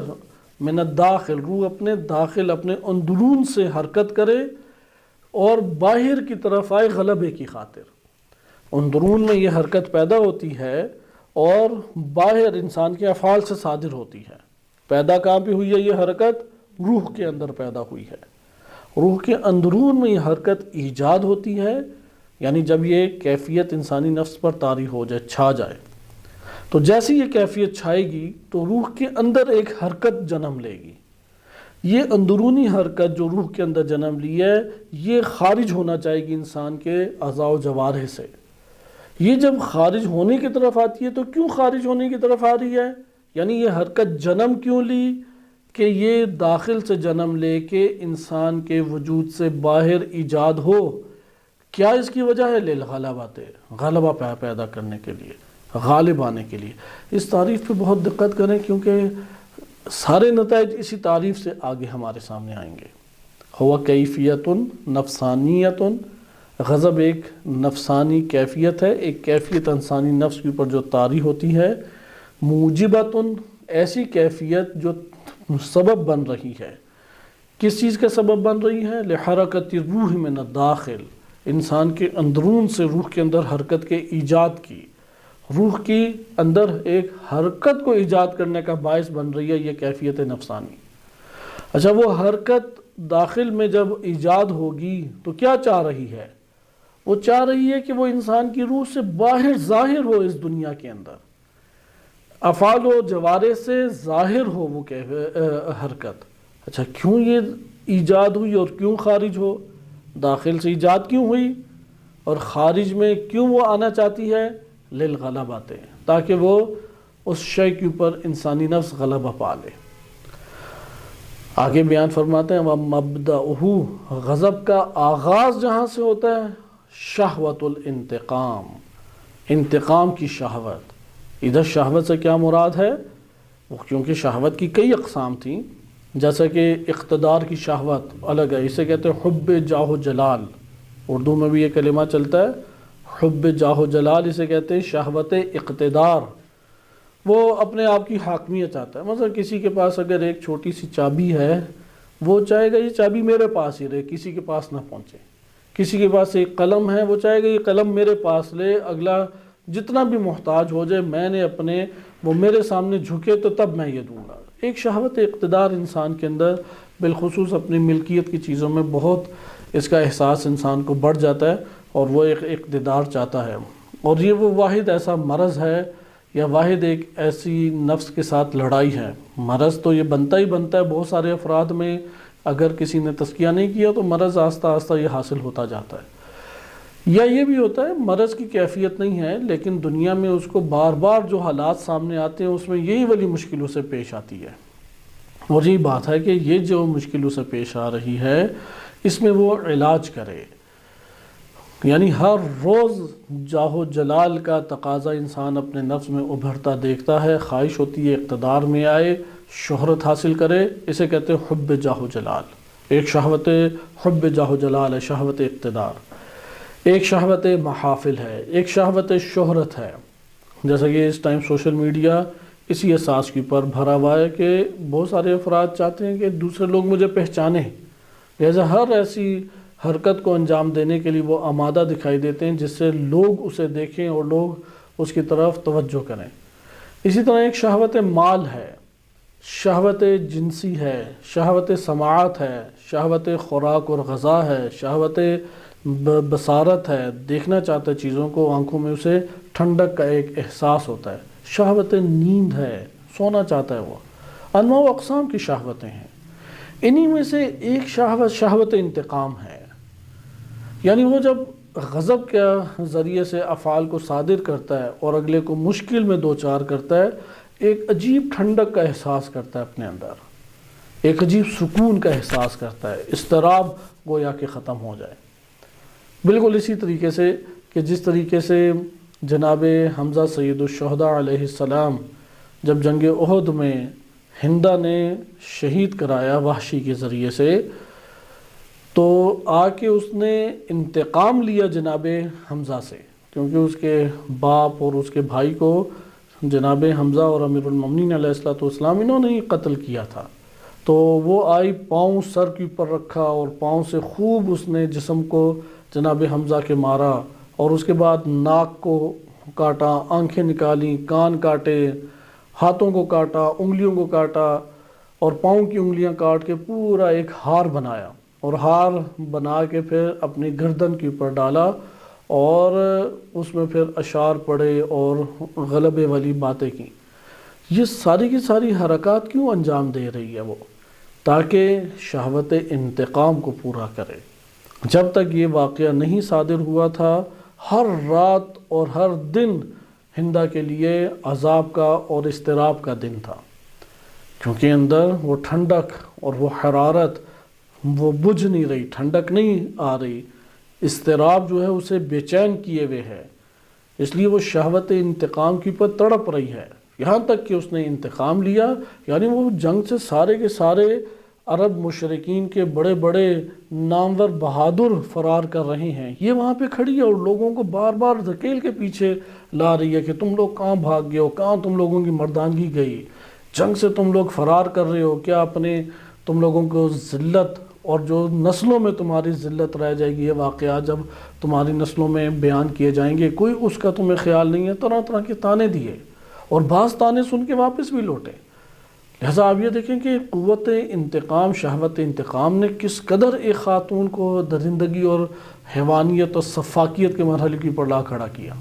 من الداخل، روح اپنے داخل اپنے اندرون سے حرکت کرے اور باہر کی طرف آئے غلبے کی خاطر. اندرون میں یہ حرکت پیدا ہوتی ہے اور باہر انسان کے افعال سے صادر ہوتی ہے. پیدا کہاں پہ ہوئی ہے یہ حرکت؟ روح کے اندر پیدا ہوئی ہے. روح کے اندرون میں یہ حرکت ایجاد ہوتی ہے. یعنی جب یہ کیفیت انسانی نفس پر طاری ہو جائے، چھا جائے، تو جیسی یہ کیفیت چھائے گی تو روح کے اندر ایک حرکت جنم لے گی. یہ اندرونی حرکت جو روح کے اندر جنم لی ہے یہ خارج ہونا چاہے گی انسان کے اعضاء و جوارح سے. یہ جب خارج ہونے کی طرف آتی ہے تو کیوں خارج ہونے کی طرف آ رہی ہے؟ یعنی یہ حرکت جنم کیوں لی؟ کہ یہ داخل سے جنم لے کے انسان کے وجود سے باہر ایجاد ہو. کیا اس کی وجہ ہے؟ للغلبۃ، غلبہ پیدا کرنے کے لیے، غالب آنے کے لیے. اس تعریف پہ بہت دقت کریں کیونکہ سارے نتائج اسی تعریف سے آگے ہمارے سامنے آئیں گے۔ ہوا کیفیت نفسانیت، غضب ایک نفسانی کیفیت ہے، ایک کیفیت انسانی نفس کے اوپر جو طاری ہوتی ہے۔ موجبت، ایسی کیفیت جو سبب بن رہی ہے۔ کس چیز کا سبب بن رہی ہے؟ لحرکت الروح من الداخل، انسان کے اندرون سے روح کے اندر حرکت کے ایجاد کی، روح کی اندر ایک حرکت کو ایجاد کرنے کا باعث بن رہی ہے یہ کیفیت نفسانی۔ اچھا، وہ حرکت داخل میں جب ایجاد ہوگی تو کیا چاہ رہی ہے؟ وہ چاہ رہی ہے کہ وہ انسان کی روح سے باہر ظاہر ہو اس دنیا کے اندر، افعال و جوارح سے ظاہر ہو وہ حرکت۔ اچھا، کیوں یہ ایجاد ہوئی اور کیوں خارج ہو؟ داخل سے ایجاد کیوں ہوئی اور خارج میں کیوں وہ آنا چاہتی ہے؟ للغلبۃ، تاکہ وہ اس شے کے اوپر انسانی نفس غلبہ پا لے۔ آگے بیان فرماتے ہیں وَمَبْدَأُهُ، غضب کا آغاز جہاں سے ہوتا ہے شہوت الانتقام، انتقام کی شہوت۔ ادھر شہوت سے کیا مراد ہے؟ کیونکہ شہوت کی کئی اقسام تھیں، جیسا کہ اقتدار کی شہوت الگ ہے، اسے کہتے ہیں حب جاہ و جلال، اردو میں بھی یہ کلمہ چلتا ہے، حب جاہ و جلال، اسے کہتے ہیں شہوت اقتدار۔ وہ اپنے آپ کی حاکمیت چاہتا ہے۔ مثلا کسی کے پاس اگر ایک چھوٹی سی چابی ہے، وہ چاہے گا یہ چابی میرے پاس ہی رہے، کسی کے پاس نہ پہنچے۔ کسی کے پاس ایک قلم ہے، وہ چاہے گا یہ قلم میرے پاس لے، اگلا جتنا بھی محتاج ہو جائے، میں نے وہ میرے سامنے جھکے تو تب میں یہ دوں گا۔ ایک شہوت اقتدار انسان کے اندر، بالخصوص اپنی ملکیت کی چیزوں میں بہت اس کا احساس انسان کو بڑھ جاتا ہے، اور وہ ایک اقتدار چاہتا ہے۔ اور یہ وہ واحد ایسا مرض ہے، یا واحد ایک ایسی نفس کے ساتھ لڑائی ہے۔ مرض تو یہ بنتا ہی بنتا ہے، بہت سارے افراد میں اگر کسی نے تزکیہ نہیں کیا تو مرض آہستہ آہستہ یہ حاصل ہوتا جاتا ہے۔ یا یہ بھی ہوتا ہے مرض کی کیفیت نہیں ہے، لیکن دنیا میں اس کو بار بار جو حالات سامنے آتے ہیں اس میں یہی والی مشکلوں سے پیش آتی ہے۔ اور یہی بات ہے کہ یہ جو مشکلوں سے پیش آ رہی ہے اس میں وہ علاج کرے، یعنی ہر روز جاہ و جلال کا تقاضا انسان اپنے نفس میں ابھرتا دیکھتا ہے، خواہش ہوتی ہے اقتدار میں آئے، شہرت حاصل کرے، اسے کہتے ہیں حب جاہ و جلال۔ ایک شہوت حب جاہ و جلال ہے، شہوت اقتدار۔ ایک شہوت محافل ہے، ایک شہوت شہرت ہے، جیسا کہ اس ٹائم سوشل میڈیا اسی احساس کے اوپر بھرا ہوا ہے کہ بہت سارے افراد چاہتے ہیں کہ دوسرے لوگ مجھے پہچانیں، لہذا ہر ایسی حرکت کو انجام دینے کے لیے وہ آمادہ دکھائی دیتے ہیں جس سے لوگ اسے دیکھیں اور لوگ اس کی طرف توجہ کریں۔ اسی طرح ایک شہوت مال ہے، شہوت جنسی ہے، شہوت سماعت ہے، شہوت خوراک اور غذا ہے، شہوت بصارت ہے، دیکھنا چاہتا ہے چیزوں کو، آنکھوں میں اسے ٹھنڈک کا ایک احساس ہوتا ہے، شہوت نیند ہے، سونا چاہتا ہے وہ۔ انواع و اقسام کی شہوتیں ہیں، انہی میں سے ایک شہوت انتقام ہے، یعنی وہ جب غضب کے ذریعے سے افعال کو صادر کرتا ہے اور اگلے کو مشکل میں دوچار کرتا ہے، ایک عجیب ٹھنڈک کا احساس کرتا ہے اپنے اندر، ایک عجیب سکون کا احساس کرتا ہے، اضطراب گویا کہ ختم ہو جائے۔ بالکل اسی طریقے سے کہ جس طریقے سے جناب حمزہ سید الشہداء علیہ السلام جب جنگ احد میں ہندہ نے شہید کرایا وحشی کے ذریعے سے، تو آ کے اس نے انتقام لیا جناب حمزہ سے، کیونکہ اس کے باپ اور اس کے بھائی کو جناب حمزہ اور امیر المومنین علیہ السلام انہوں نے ہی قتل کیا تھا۔ تو وہ آئی، پاؤں سر کے اوپر رکھا اور پاؤں سے خوب اس نے جسم کو جناب حمزہ کے مارا، اور اس کے بعد ناک کو کاٹا، آنکھیں نکالیں، کان کاٹے، ہاتھوں کو کاٹا، انگلیوں کو کاٹا، اور پاؤں کی انگلیاں کاٹ کے پورا ایک ہار بنایا، اور ہار بنا کے پھر اپنی گردن کے اوپر ڈالا، اور اس میں پھر اشعار پڑھے اور غلبے والی باتیں کی۔ یہ ساری کی ساری حرکات کیوں انجام دے رہی ہے وہ؟ تاکہ شہوت انتقام کو پورا کرے۔ جب تک یہ واقعہ نہیں صادر ہوا تھا، ہر رات اور ہر دن ہندہ کے لیے عذاب کا اور اضطراب کا دن تھا، کیونکہ اندر وہ ٹھنڈک اور وہ حرارت وہ بجھ نہیں رہی، ٹھنڈک نہیں آ رہی، اضطراب جو ہے اسے بے چین کیے ہوئے ہے، اس لیے وہ شہوت انتقام کی پر تڑپ رہی ہے، یہاں تک کہ اس نے انتقام لیا، یعنی وہ جنگ سے سارے کے سارے عرب مشرکین کے بڑے بڑے نامور بہادر فرار کر رہے ہیں، یہ وہاں پہ کھڑی ہے اور لوگوں کو بار بار دھکیل کے پیچھے لا رہی ہے کہ تم لوگ کہاں بھاگ گئے ہو، کہاں تم لوگوں کی مردانگی گئی، جنگ سے تم لوگ فرار کر رہے ہو، کیا اپنے تم لوگوں کو ذلت اور جو نسلوں میں تمہاری ذلت رہ جائے گی، یہ واقعات جب تمہاری نسلوں میں بیان کیے جائیں گے، کوئی اس کا تمہیں خیال نہیں ہے، طرح طرح کے تانے دیے اور بعض تانے سن کے واپس بھی لوٹے۔ لہٰذا آپ یہ دیکھیں کہ قوت انتقام، شہوت انتقام نے کس قدر ایک خاتون کو درندگی اور حیوانیت اور سفاکیت کے مرحلے کی پر لا کھڑا کیا۔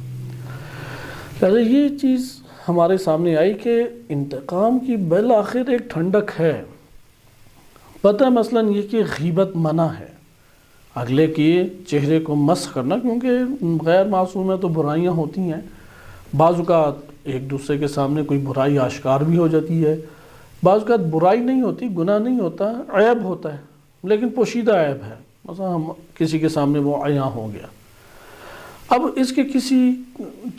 لہٰذا یہ چیز ہمارے سامنے آئی کہ انتقام کی بالآخر ایک ٹھنڈک ہے۔ پتہ ہے مثلاً یہ کہ غیبت منع ہے، اگلے کے چہرے کو مسخ کرنا، کیونکہ غیر معصوم ہے تو برائیاں ہوتی ہیں، بعض اوقات ایک دوسرے کے سامنے کوئی برائی آشکار بھی ہو جاتی ہے، بعض اوقات برائی نہیں ہوتی، گناہ نہیں ہوتا، عیب ہوتا ہے لیکن پوشیدہ عیب ہے، مثلا ہم کسی کے سامنے وہ عیاں ہو گیا، اب اس کے کسی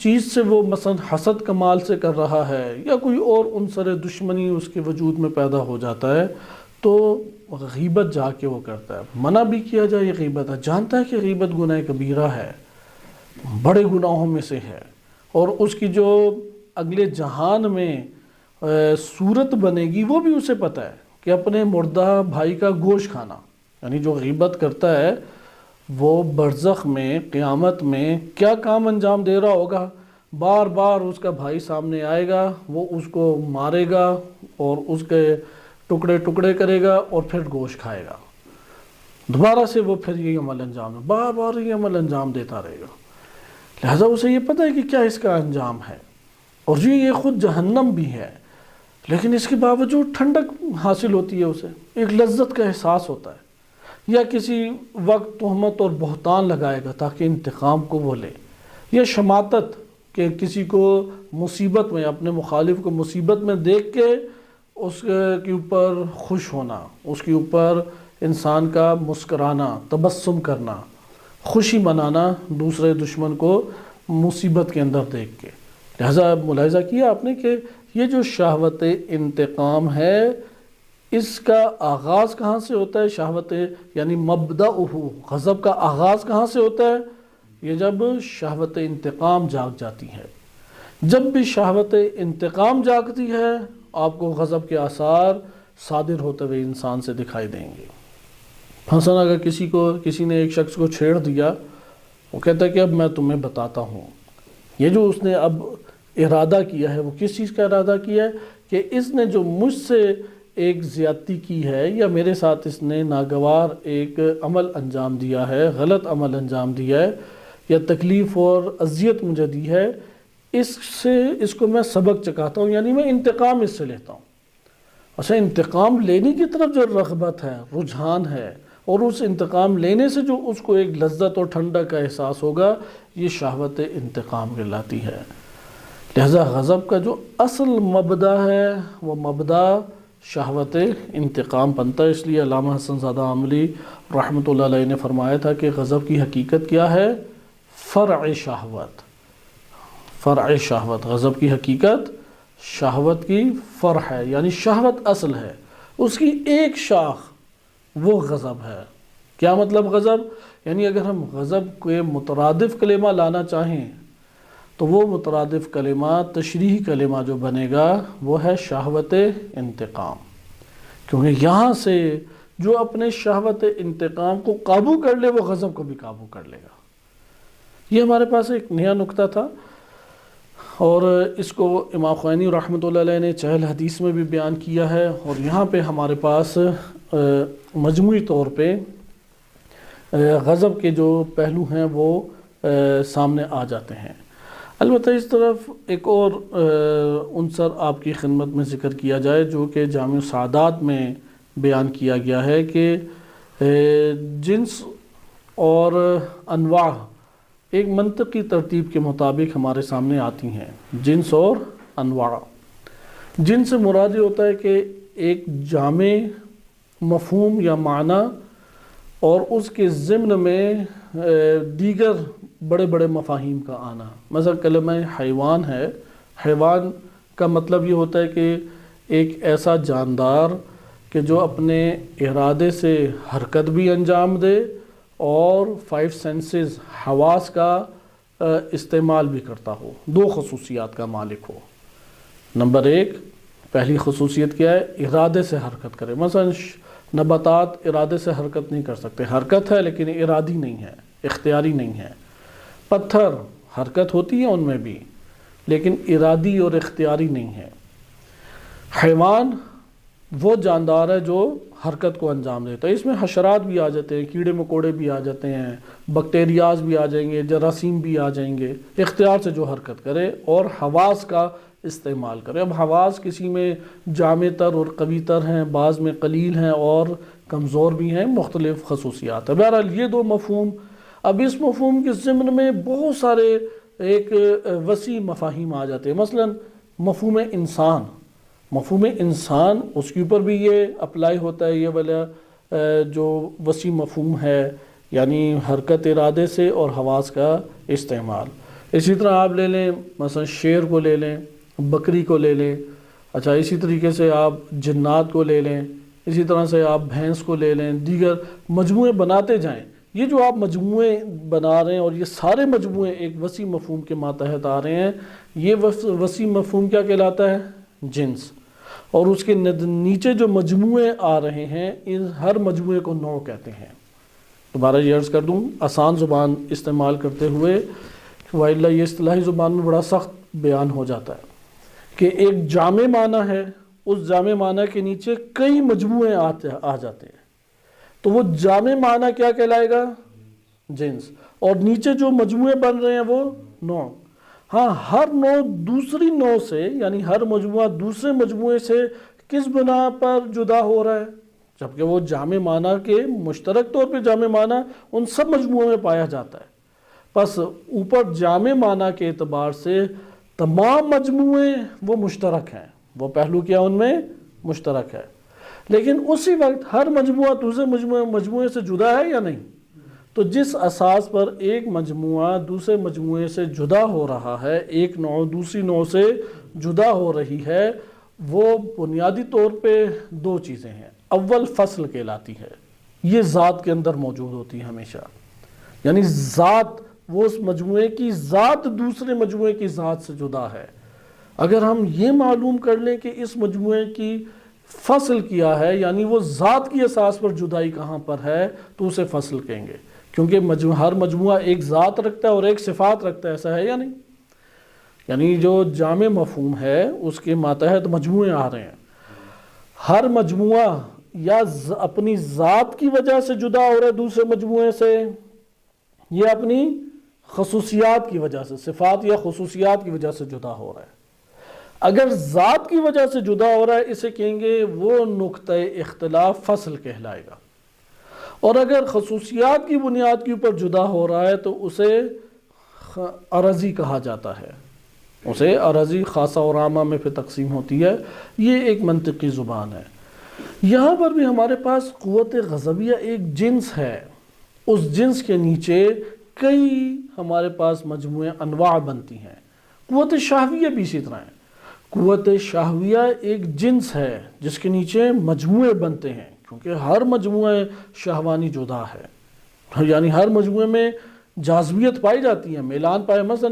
چیز سے وہ مثلا حسد کمال سے کر رہا ہے یا کوئی اور عنصر دشمنی اس کے وجود میں پیدا ہو جاتا ہے تو غیبت جا کے وہ کرتا ہے۔ منع بھی کیا جائے یہ غیبت ہے، جانتا ہے کہ غیبت گناہ کبیرہ ہے، بڑے گناہوں میں سے ہے، اور اس کی جو اگلے جہان میں صورت بنے گی وہ بھی اسے پتہ ہے کہ اپنے مردہ بھائی کا گوشت کھانا، یعنی جو غیبت کرتا ہے وہ برزخ میں قیامت میں کیا کام انجام دے رہا ہوگا، بار بار اس کا بھائی سامنے آئے گا، وہ اس کو مارے گا اور اس کے ٹکڑے ٹکڑے کرے گا اور پھر گوشت کھائے گا، دوبارہ سے وہ پھر یہ عمل انجام دے، بار بار یہ عمل انجام دیتا رہے گا۔ لہٰذا اسے یہ پتہ ہے کہ کیا اس کا انجام ہے اور یہ خود جہنم بھی ہے، لیکن اس کے باوجود ٹھنڈک حاصل ہوتی ہے، اسے ایک لذت کا احساس ہوتا ہے، یا کسی وقت تہمت اور بہتان لگائے گا تاکہ انتقام کو وہ لے، یا شماتت کہ کسی کو مصیبت میں، اپنے مخالف کو مصیبت میں دیکھ کے اس کے اوپر خوش ہونا، اس کے اوپر انسان کا مسکرانا، تبسم کرنا، خوشی منانا دوسرے دشمن کو مصیبت کے اندر دیکھ کے۔ لہٰذا ملاحظہ کیا آپ نے کہ یہ جو شہوت انتقام ہے اس کا آغاز کہاں سے ہوتا ہے؟ شہوت یعنی مبدأہ، غضب کا آغاز کہاں سے ہوتا ہے؟ یہ جب شہوت انتقام جاگ جاتی ہے۔ جب بھی شہوت انتقام جاگتی ہے آپ کو غضب کے آثار صادر ہوتے ہوئے انسان سے دکھائی دیں گے۔ مثلا اگر کسی نے ایک شخص کو چھیڑ دیا، وہ کہتا ہے کہ اب میں تمہیں بتاتا ہوں، یہ جو اس نے اب ارادہ کیا ہے وہ کس چیز کا ارادہ کیا ہے کہ اس نے جو مجھ سے ایک زیادتی کی ہے یا میرے ساتھ اس نے ناگوار ایک عمل انجام دیا ہے، غلط عمل انجام دیا ہے یا تکلیف اور اذیت مجھے دی ہے، اس کو میں سبق چکاتا ہوں، یعنی میں انتقام اس سے لیتا ہوں۔ اچھا، انتقام لینے کی طرف جو رغبت ہے، رجحان ہے، اور اس انتقام لینے سے جو اس کو ایک لذت اور ٹھنڈک کا احساس ہوگا، یہ شہوت انتقام کہلاتی ہے۔ لہذا غضب کا جو اصل مبدا ہے وہ مبدا شہوت انتقام بنتا ہے۔ اس لیے علامہ حسن زادہ عاملی رحمۃ اللہ علیہ نے فرمایا تھا کہ غضب کی حقیقت کیا ہے؟ فرع شہوت، فرع شہوت، غضب کی حقیقت شہوت کی فرع ہے، یعنی شہوت اصل ہے، اس کی ایک شاخ وہ غضب ہے۔ کیا مطلب غضب؟ یعنی اگر ہم غضب کے مترادف کلمہ لانا چاہیں تو وہ مترادف کلمہ، تشریحی کلمہ جو بنے گا وہ ہے شہوت انتقام، کیونکہ یہاں سے جو اپنے شہوت انتقام کو قابو کر لے وہ غضب کو بھی قابو کر لے گا۔ یہ ہمارے پاس ایک نیا نکتہ تھا اور اس کو امام خمینی رحمۃ اللہ علیہ نے چہل حدیث میں بھی بیان کیا ہے، اور یہاں پہ ہمارے پاس مجموعی طور پہ غضب کے جو پہلو ہیں وہ سامنے آ جاتے ہیں۔ البتہ اس طرف ایک اور عنصر آپ کی خدمت میں ذکر کیا جائے جو کہ جامع السعادات میں بیان کیا گیا ہے کہ جنس اور انواع ایک منطقی ترتیب کے مطابق ہمارے سامنے آتی ہیں۔ جنس اور انواع، جنس سے مراد یہ ہوتا ہے کہ ایک جامع مفہوم یا معنی اور اس کے ضمن میں دیگر بڑے بڑے مفاہیم کا آنا۔ مثلا کلمہ حیوان ہے، حیوان کا مطلب یہ ہوتا ہے کہ ایک ایسا جاندار کہ جو اپنے ارادے سے حرکت بھی انجام دے اور 5 سینسز حواس کا استعمال بھی کرتا ہو، 2 خصوصیات کا مالک ہو۔ نمبر 1 پہلی خصوصیت کیا ہے؟ ارادے سے حرکت کرے۔ مثلا نباتات ارادے سے حرکت نہیں کر سکتے، حرکت ہے لیکن ارادی نہیں ہے، اختیاری نہیں ہے۔ پتھر حرکت ہوتی ہے ان میں بھی لیکن ارادی اور اختیاری نہیں ہے۔ حیوان وہ جاندار ہے جو حرکت کو انجام دیتا ہے۔ اس میں حشرات بھی آ جاتے ہیں، کیڑے مکوڑے بھی آ جاتے ہیں، بیکٹیریاز بھی آ جائیں گے، جراثیم بھی آ جائیں گے، اختیار سے جو حرکت کرے اور حواس کا استعمال کرے۔ اب حواس کسی میں جامع تر اور قوی تر ہیں، بعض میں قلیل ہیں اور کمزور بھی ہیں، مختلف خصوصیات ہیں۔ بہرحال یہ 2 مفہوم، اب اس مفہوم کے ضمن میں بہت سارے ایک وسیع مفاہیم آ جاتے ہیں۔ مثلا مفہوم انسان، مفہوم انسان اس کے اوپر بھی یہ اپلائی ہوتا ہے، یہ والا جو وسیع مفہوم ہے، یعنی حرکت ارادے سے اور حواس کا استعمال۔ اسی طرح آپ لے لیں مثلا شیر کو لے لیں، بکری کو لے لیں، اچھا اسی طریقے سے آپ جنات کو لے لیں، اسی طرح سے آپ بھینس کو لے لیں، دیگر مجموعے بناتے جائیں۔ یہ جو آپ مجموعے بنا رہے ہیں اور یہ سارے مجموعے ایک وسیع مفہوم کے ماتحت آ رہے ہیں، یہ وسیع مفہوم کیا کہلاتا ہے؟ جنس۔ اور اس کے نیچے جو مجموعے آ رہے ہیں ان ہر مجموعے کو نوع کہتے ہیں۔ دوبارہ یہ عرض کر دوں آسان زبان استعمال کرتے ہوئے، وائلہ یہ اصطلاحی زبان میں بڑا سخت بیان ہو جاتا ہے کہ ایک جامع معنی ہے، اس جامع معنی کے نیچے کئی مجموعے آ جاتے ہیں، تو وہ جامع معنی کیا کہلائے گا؟ جنس۔ اور نیچے جو مجموعے بن رہے ہیں وہ نوع۔ ہاں ہر نوع دوسری نوع سے، یعنی ہر مجموعہ دوسرے مجموعے سے کس بنا پر جدا ہو رہا ہے؟ جبکہ وہ جامع معنی کے مشترک طور پہ جامع معنی ان سب مجموعوں میں پایا جاتا ہے۔ پس اوپر جامع معنی کے اعتبار سے تمام مجموعے وہ مشترک ہیں، وہ پہلو کیا ان میں مشترک ہے، لیکن اسی وقت ہر مجموعہ دوسرے مجموعے سے جدا ہے یا نہیں؟ تو جس اساس پر ایک مجموعہ دوسرے مجموعے سے جدا ہو رہا ہے، ایک نوع دوسری نوع سے جدا ہو رہی ہے، وہ بنیادی طور پہ 2 چیزیں ہیں۔ اول فصل کہلاتی ہے، یہ ذات کے اندر موجود ہوتی ہے ہمیشہ، یعنی ذات، وہ اس مجموعے کی ذات دوسرے مجموعے کی ذات سے جدا ہے۔ اگر ہم یہ معلوم کر لیں کہ اس مجموعے کی فصل کیا ہے، یعنی وہ ذات کی اساس پر جدائی کہاں پر ہے، تو اسے فصل کہیں گے، کیونکہ ہر مجموعہ ایک ذات رکھتا ہے اور ایک صفات رکھتا ہے، ایسا ہے یا نہیں؟ یعنی جو جامع مفہوم ہے اس کے ماتحت مجموعے آ رہے ہیں، ہر مجموعہ یا اپنی ذات کی وجہ سے جدا ہو رہا ہے دوسرے مجموعے سے، یا اپنی خصوصیات کی وجہ سے، صفات یا خصوصیات کی وجہ سے جدا ہو رہا ہے۔ اگر ذات کی وجہ سے جدا ہو رہا ہے اسے کہیں گے وہ نقطہ اختلاف فصل کہلائے گا، اور اگر خصوصیات کی بنیاد کے اوپر جدا ہو رہا ہے تو اسے عرضی کہا جاتا ہے، اسے عرضی خاصہ اور عامہ میں پھر تقسیم ہوتی ہے۔ یہ ایک منطقی زبان ہے۔ یہاں پر بھی ہمارے پاس قوت غضبیہ ایک جنس ہے، اس جنس کے نیچے کئی ہمارے پاس مجموعے انواع بنتی ہیں۔ قوت شہویہ بھی اسی طرح ہے، قوت شہویہ ایک جنس ہے جس کے نیچے مجموعے بنتے ہیں، کیونکہ ہر مجموعہ شہوانی جدا ہے، یعنی ہر مجموعے میں جاذبیت پائی جاتی ہے، میلان پائے۔ مثلا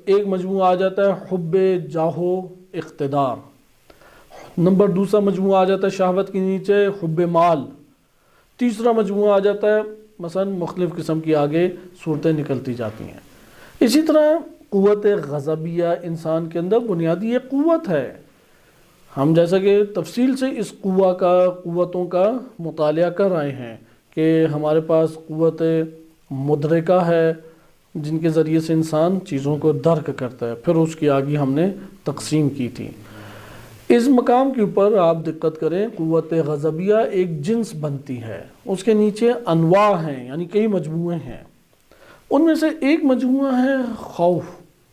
ایک مجموعہ آ جاتا ہے حب جاہو اقتدار، نمبر دوسرا مجموعہ آ جاتا ہے شہوت کے نیچے حب مال، تیسرا مجموعہ آ جاتا ہے مثلا مختلف قسم کی آگے صورتیں نکلتی جاتی ہیں۔ اسی طرح قوت غضبیہ انسان کے اندر بنیادی ایک قوت ہے۔ ہم جیسا کہ تفصیل سے اس قوتوں کا مطالعہ کر رہے ہیں کہ ہمارے پاس قوت مدرکہ ہے جن کے ذریعے سے انسان چیزوں کو درک کرتا ہے، پھر اس کی آگے ہم نے تقسیم کی تھی۔ اس مقام کے اوپر آپ دقت کریں، قوت غضبیہ ایک جنس بنتی ہے، اس کے نیچے انواع ہیں، یعنی کئی مجموعے ہیں۔ ان میں سے ایک مجموعہ ہے خوف۔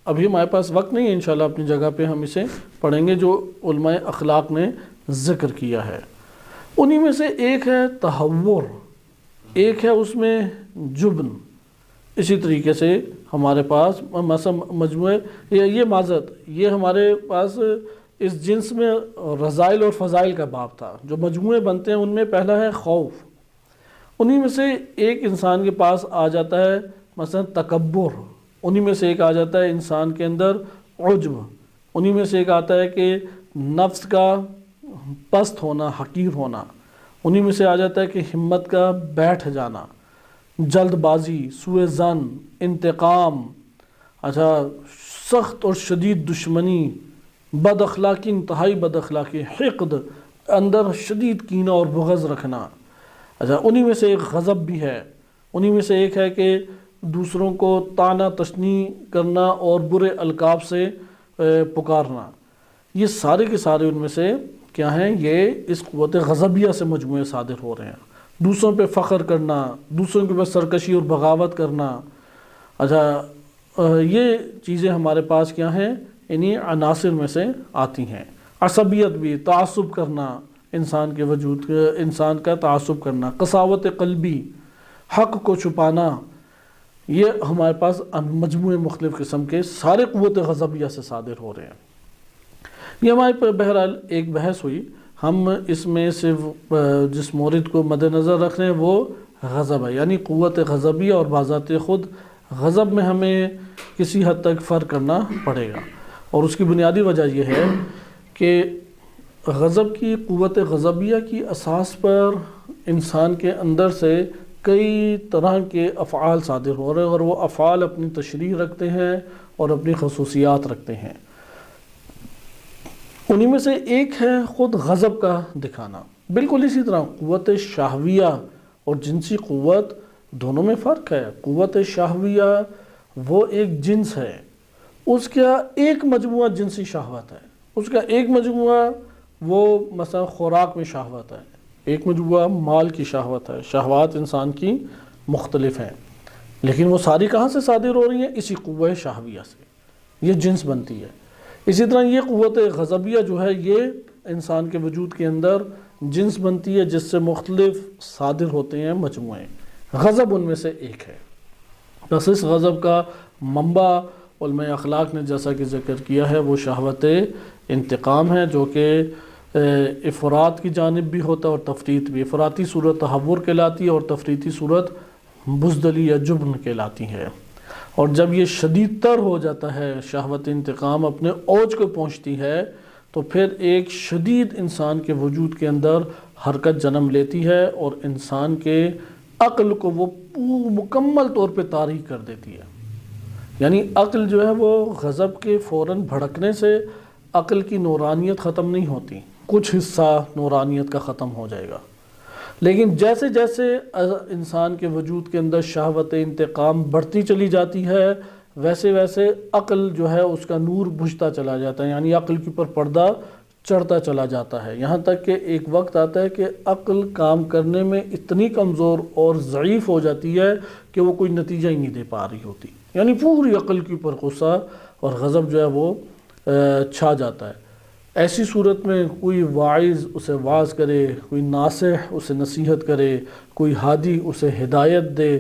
ابھی ہمارے پاس وقت نہیں ہے، انشاءاللہ اپنی جگہ پہ ہم اسے پڑھیں گے جو علماء اخلاق نے ذکر کیا ہے۔ انہی میں سے ایک ہے تہور، ایک ہے اس میں جبن، اسی طریقے سے ہمارے پاس مثلا مجموعے یہ معذرت یہ ہمارے پاس اس جنس میں رذائل اور فضائل کا باب تھا. جو مجموعے بنتے ہیں ان میں پہلا ہے خوف. انہی میں سے ایک انسان کے پاس آ جاتا ہے مثلا تکبر، انہی میں سے ایک آ جاتا ہے انسان کے اندر عجب، انہی میں سے ایک آتا ہے کہ نفس کا پست ہونا، حقیر ہونا، انہی میں سے آ جاتا ہے کہ ہمت کا بیٹھ جانا، جلد بازی، سوء ظن، انتقام، اچھا سخت اور شدید دشمنی، بد اخلاقی، انتہائی بد اخلاقی، حقد، اندر شدید کینہ اور بغض رکھنا. اچھا انہی میں سے ایک غضب بھی ہے. انہی میں سے ایک ہے کہ دوسروں کو طعنہ تشنی کرنا اور برے القاب سے پکارنا. یہ سارے کے سارے ان میں سے کیا ہیں؟ یہ اس قوت غضبیہ سے مجموعے صادر ہو رہے ہیں. دوسروں پہ فخر کرنا، دوسروں کے پاس سرکشی اور بغاوت کرنا. اچھا یہ چیزیں ہمارے پاس کیا ہیں؟ انہی عناصر میں سے آتی ہیں. عصبیت بھی، تعصب کرنا، انسان کے وجود انسان کا تعصب کرنا، قساوت قلبی، حق کو چھپانا، یہ ہمارے پاس مجموعے مختلف قسم کے سارے قوت غضبیہ سے صادر ہو رہے ہیں. یہ ہمارے بہرحال ایک بحث ہوئی. ہم اس میں صرف جس مورد کو مد نظر رکھ رہے ہیں وہ غضب ہے، یعنی قوت غضبیہ، اور بذات خود غضب میں ہمیں کسی حد تک فرق کرنا پڑے گا. اور اس کی بنیادی وجہ یہ ہے کہ غضب کی قوت غضبیہ کی اساس پر انسان کے اندر سے کئی طرح کے افعال صادر ہو رہے ہیں، اور وہ افعال اپنی تشریح رکھتے ہیں اور اپنی خصوصیات رکھتے ہیں. انہی میں سے ایک ہے خود غضب کا دکھانا. بالکل اسی طرح قوت شہویہ اور جنسی قوت دونوں میں فرق ہے. قوت شہویہ وہ ایک جنس ہے، اس کا ایک مجموعہ جنسی شہوت ہے، اس کا ایک مجموعہ وہ مثلا خوراک میں شہوت ہے، ایک مجموعہ مال کی شہوت ہے. شہوات انسان کی مختلف ہیں، لیکن وہ ساری کہاں سے صادر ہو رہی ہیں؟ اسی قوت شہویہ سے. یہ جنس بنتی ہے. اسی طرح یہ قوت غضبیہ جو ہے یہ انسان کے وجود کے اندر جنس بنتی ہے، جس سے مختلف صادر ہوتے ہیں مجموعے. غضب ان میں سے ایک ہے. بس اس غضب کا منبع علماء اخلاق نے جیسا کہ ذکر کیا ہے وہ شہوت انتقام ہے، جو کہ افراط کی جانب بھی ہوتا ہے اور تفریط بھی. افراطی صورت تہور کہلاتی ہے اور تفریطی صورت بزدلی یا جبن کہلاتی ہے. اور جب یہ شدید تر ہو جاتا ہے، شہوت انتقام اپنے اوج کو پہنچتی ہے، تو پھر ایک شدید انسان کے وجود کے اندر حرکت جنم لیتی ہے اور انسان کے عقل کو وہ مکمل طور پہ تاریک کر دیتی ہے. یعنی عقل جو ہے وہ غضب کے فوراً بھڑکنے سے عقل کی نورانیت ختم نہیں ہوتی، کچھ حصہ نورانیت کا ختم ہو جائے گا. لیکن جیسے جیسے انسان کے وجود کے اندر شہوت انتقام بڑھتی چلی جاتی ہے، ویسے ویسے عقل جو ہے اس کا نور بجھتا چلا جاتا ہے، یعنی عقل کے اوپر پردہ چڑھتا چلا جاتا ہے. یہاں تک کہ ایک وقت آتا ہے کہ عقل کام کرنے میں اتنی کمزور اور ضعیف ہو جاتی ہے کہ وہ کوئی نتیجہ ہی نہیں دے پا رہی ہوتی. یعنی پوری عقل کے اوپر غصہ اور غضب جو ہے وہ چھا جاتا ہے. ایسی صورت میں کوئی واعظ اسے واعظ کرے، کوئی ناصح اسے نصیحت کرے، کوئی ہادی اسے ہدایت دے،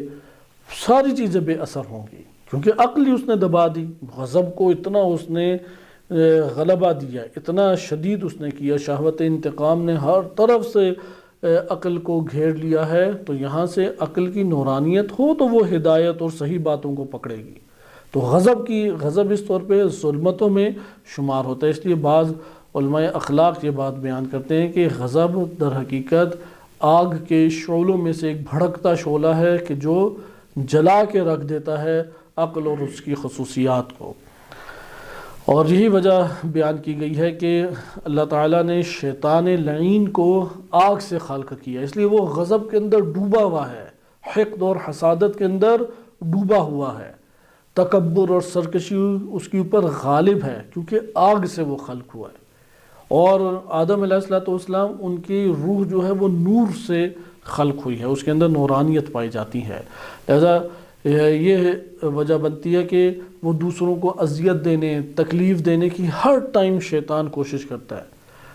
ساری چیزیں بے اثر ہوں گی، کیونکہ عقل ہی اس نے دبا دی. غضب کو اتنا اس نے غلبہ دیا، اتنا شدید اس نے کیا، شہوت انتقام نے ہر طرف سے عقل کو گھیر لیا ہے. تو یہاں سے عقل کی نورانیت ہو تو وہ ہدایت اور صحیح باتوں کو پکڑے گی. تو غضب اس طور پہ ظلمتوں میں شمار ہوتا ہے. اس لیے بعض علماء اخلاق یہ بات بیان کرتے ہیں کہ غضب در حقیقت آگ کے شعلوں میں سے ایک بھڑکتا شعلہ ہے کہ جو جلا کے رکھ دیتا ہے عقل اور اس کی خصوصیات کو. اور یہی وجہ بیان کی گئی ہے کہ اللہ تعالیٰ نے شیطان لعین کو آگ سے خلق کیا، اس لیے وہ غضب کے اندر ڈوبا ہوا ہے، حقد اور حسادت کے اندر ڈوبا ہوا ہے. تکبر اور سرکشی اس کے اوپر غالب ہے کیونکہ آگ سے وہ خلق ہوا ہے. اور آدم علیہ السلام ان کی روح جو ہے وہ نور سے خلق ہوئی ہے، اس کے اندر نورانیت پائی جاتی ہے. لہذا یہ وجہ بنتی ہے کہ وہ دوسروں کو اذیت دینے، تکلیف دینے کی ہر ٹائم شیطان کوشش کرتا ہے.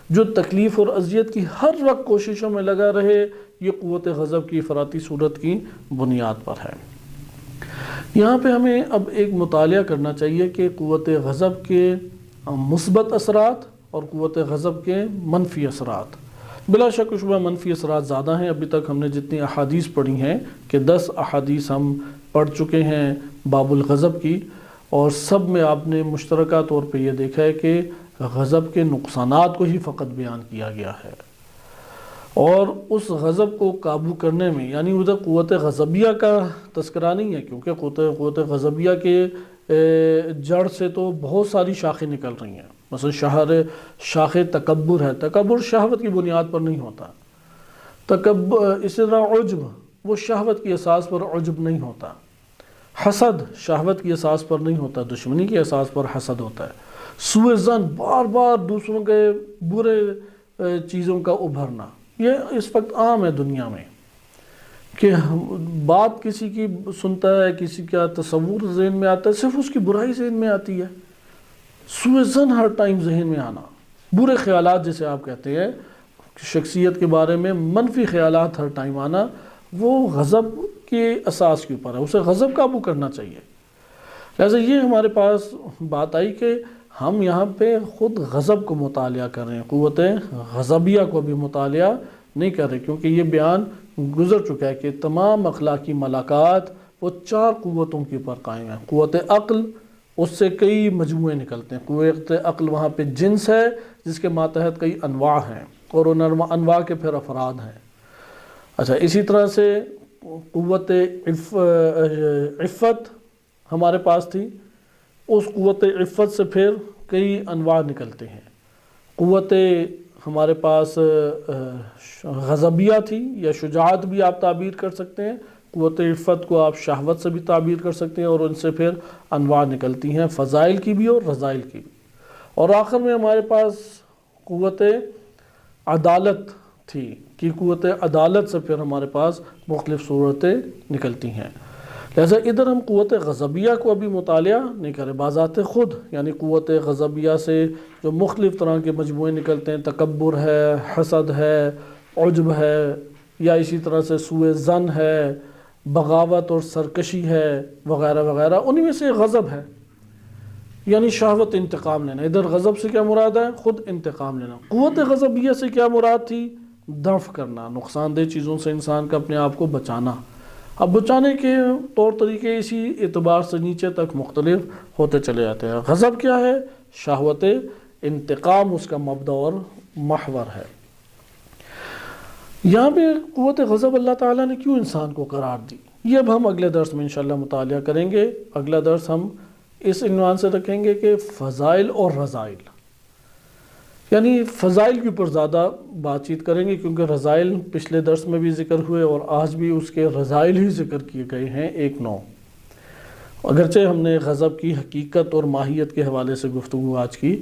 جو تکلیف اور اذیت کی ہر وقت کوششوں میں لگا رہے، یہ قوت غضب کی افراطی صورت کی بنیاد پر ہے. یہاں پہ ہمیں اب ایک مطالعہ کرنا چاہیے کہ قوت غضب کے مثبت اثرات اور قوت غضب کے منفی اثرات. بلا شک و شبہ منفی اثرات زیادہ ہیں. ابھی تک ہم نے جتنی احادیث پڑھی ہیں کہ 10 احادیث ہم پڑھ چکے ہیں باب الغضب کی، اور سب میں آپ نے مشترکہ طور پہ یہ دیکھا ہے کہ غضب کے نقصانات کو ہی فقط بیان کیا گیا ہے، اور اس غضب کو قابو کرنے میں، یعنی ادھر قوت غضبیہ کا تذکرہ نہیں ہے، کیونکہ قوت غضبیہ کے جڑ سے تو بہت ساری شاخیں نکل رہی ہیں. مثلا شاخ تکبر ہے. تکبر شہوت کی بنیاد پر نہیں ہوتا. اسی طرح عجب، وہ شہوت کی اساس پر عجب نہیں ہوتا. حسد شہوت کی اساس پر نہیں ہوتا، دشمنی کی اساس پر حسد ہوتا ہے. سوء ظن، بار بار دوسروں کے برے چیزوں کا ابھرنا، یہ اس وقت عام ہے دنیا میں کہ بات کسی کی سنتا ہے، کسی کا تصور ذہن میں آتا ہے، صرف اس کی برائی ذہن میں آتی ہے. سوء ظن ہر ٹائم ذہن میں آنا، برے خیالات جسے آپ کہتے ہیں، شخصیت کے بارے میں منفی خیالات ہر ٹائم آنا، وہ غضب کے اساس کے اوپر ہے. اسے غضب قابو کرنا چاہیے. لہٰذا یہ ہمارے پاس بات آئی کہ ہم یہاں پہ خود غضب کو مطالعہ کر رہے ہیں، قوت غضبیہ کو بھی مطالعہ نہیں کر رہے، کیونکہ یہ بیان گزر چکا ہے کہ تمام اخلاقی ملاکات وہ 4 قوتوں کے اوپر قائم ہیں. قوت عقل، اس سے کئی مجموعے نکلتے ہیں. قوت عقل وہاں پہ جنس ہے جس کے ماتحت کئی انواع ہیں، اور ان انواع کے پھر افراد ہیں. اچھا، اسی طرح سے قوت عفت ہمارے پاس تھی. اس قوت عفت سے پھر کئی انواع نکلتے ہیں. قوت ہمارے پاس غضبیہ تھی، یا شجاعت بھی آپ تعبیر کر سکتے ہیں. قوت عفت کو آپ شہوت سے بھی تعبیر کر سکتے ہیں، اور ان سے پھر انواع نکلتی ہیں، فضائل کی بھی اور رذائل کی بھی. اور آخر میں ہمارے پاس قوت عدالت تھی کہ قوت عدالت سے پھر ہمارے پاس مختلف صورتیں نکلتی ہیں. لہذا ادھر ہم قوت غضبیہ کو ابھی مطالعہ نہیں کریں بذات خود، یعنی قوت غضبیہ سے جو مختلف طرح کے مجموعے نکلتے ہیں، تکبر ہے، حسد ہے، عجب ہے، یا اسی طرح سے سوء ظن ہے، بغاوت اور سرکشی ہے، وغیرہ وغیرہ، انہی میں سے غضب ہے، یعنی شہوت انتقام لینا. ادھر غضب سے کیا مراد ہے؟ خود انتقام لینا. قوت غضبیہ سے کیا مراد تھی؟ دفع کرنا، نقصان دہ چیزوں سے انسان کا اپنے آپ کو بچانا. اب بچانے کے طور طریقے اسی اعتبار سے نیچے تک مختلف ہوتے چلے جاتے ہیں. غضب کیا ہے؟ شہوت انتقام اس کا مبدا اور محور ہے. یہاں پہ قوت غضب اللہ تعالیٰ نے کیوں انسان کو قرار دی، یہ اب ہم اگلے درس میں انشاءاللہ مطالعہ کریں گے. اگلا درس ہم اس عنوان سے رکھیں گے کہ فضائل اور رذائل، یعنی فضائل کے اوپر زیادہ بات چیت کریں گے، کیونکہ رذائل پچھلے درس میں بھی ذکر ہوئے اور آج بھی اس کے رذائل ہی ذکر کیے گئے ہیں 1-9. اگرچہ ہم نے غضب کی حقیقت اور ماہیت کے حوالے سے گفتگو آج کی،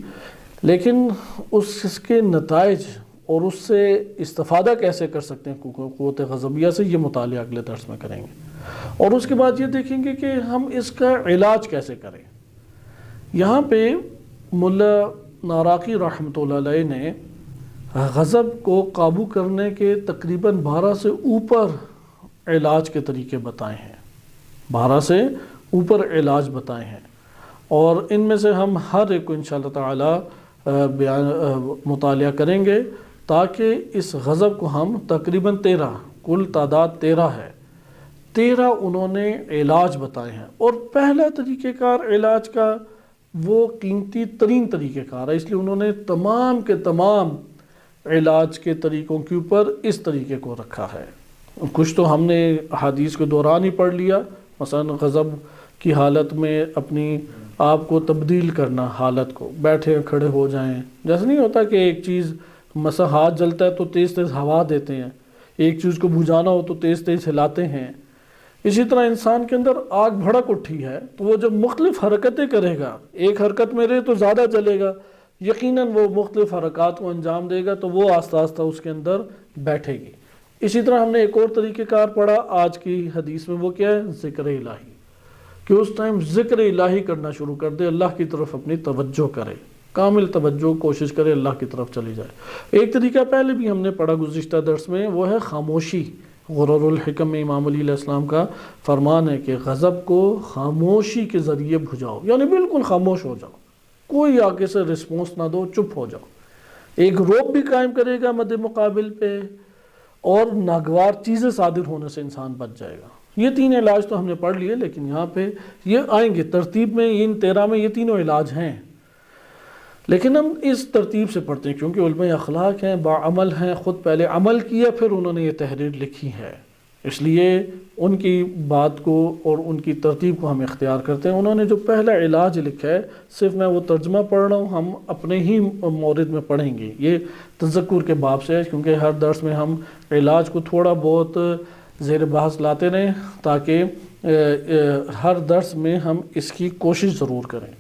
لیکن اس کے نتائج اور اس سے استفادہ کیسے کر سکتے ہیں قوت غضبیہ سے، یہ مطالعہ اگلے درس میں کریں گے. اور اس کے بعد یہ دیکھیں گے کہ ہم اس کا علاج کیسے کریں. یہاں پہ ملا ناراقی رحمۃ اللہ علیہ نے غضب کو قابو کرنے کے تقریباً 12 سے اوپر علاج کے طریقے بتائے ہیں، 12 سے اوپر علاج بتائے ہیں، اور ان میں سے ہم ہر ایک کو انشاءاللہ تعالی مطالعہ کریں گے، تاکہ اس غضب کو ہم تقریباً 13، کل تعداد 13 ہے، 13 انہوں نے علاج بتائے ہیں. اور پہلا طریقہ کار علاج کا وہ قیمتی ترین طریقہ کار ہے، اس لیے انہوں نے تمام کے تمام علاج کے طریقوں کے اوپر اس طریقے کو رکھا ہے. کچھ تو ہم نے حدیث کے دوران ہی پڑھ لیا، مثلا غضب کی حالت میں اپنی آپ کو تبدیل کرنا، حالت کو، بیٹھے کھڑے ہو جائیں. جیسے نہیں ہوتا کہ ایک چیز مثلا ہاتھ جلتا ہے تو تیز تیز ہوا دیتے ہیں، ایک چیز کو بجھانا ہو تو تیز تیز ہلاتے ہیں. اسی طرح انسان کے اندر آگ بھڑک اٹھی ہے تو وہ جب مختلف حرکتیں کرے گا، ایک حرکت میں رہے تو زیادہ جلے گا، یقیناً وہ مختلف حرکات کو انجام دے گا تو وہ آہستہ آہستہ اس کے اندر بیٹھے گی. اسی طرح ہم نے ایک اور طریقہ کار پڑھا آج کی حدیث میں، وہ کیا ہے؟ ذکر الہی، کہ اس ٹائم ذکر الہی کرنا شروع کر دے، اللہ کی طرف اپنی توجہ کرے، کامل توجہ کوشش کرے اللہ کی طرف چلی جائے. ایک طریقہ پہلے بھی ہم نے پڑھا گزشتہ درس میں، وہ ہے خاموشی، غرر الحکم میں امام علی علیہ السلام کا فرمان ہے کہ غضب کو خاموشی کے ذریعے بجھاؤ، یعنی بالکل خاموش ہو جاؤ، کوئی آگے سے رسپونس نہ دو، چپ ہو جاؤ۔ ایک روب بھی قائم کرے گا مد مقابل پہ، اور ناگوار چیزیں صادر ہونے سے انسان بچ جائے گا۔ یہ 3 علاج تو ہم نے پڑھ لیے، لیکن یہاں پہ یہ آئیں گے ترتیب میں، ان 13 میں یہ تینوں علاج ہیں، لیکن ہم اس ترتیب سے پڑھتے ہیں کیونکہ علماء اخلاق ہیں، باعمل ہیں، خود پہلے عمل کیا پھر انہوں نے یہ تحریر لکھی ہے، اس لیے ان کی بات کو اور ان کی ترتیب کو ہم اختیار کرتے ہیں۔ انہوں نے جو پہلا علاج لکھا ہے، صرف میں وہ ترجمہ پڑھ رہا ہوں، ہم اپنے ہی مورد میں پڑھیں گے، یہ تذکر کے باب سے ہے، کیونکہ ہر درس میں ہم علاج کو تھوڑا بہت زیر بحث لاتے رہیں تاکہ ہر درس میں ہم اس کی کوشش ضرور کریں۔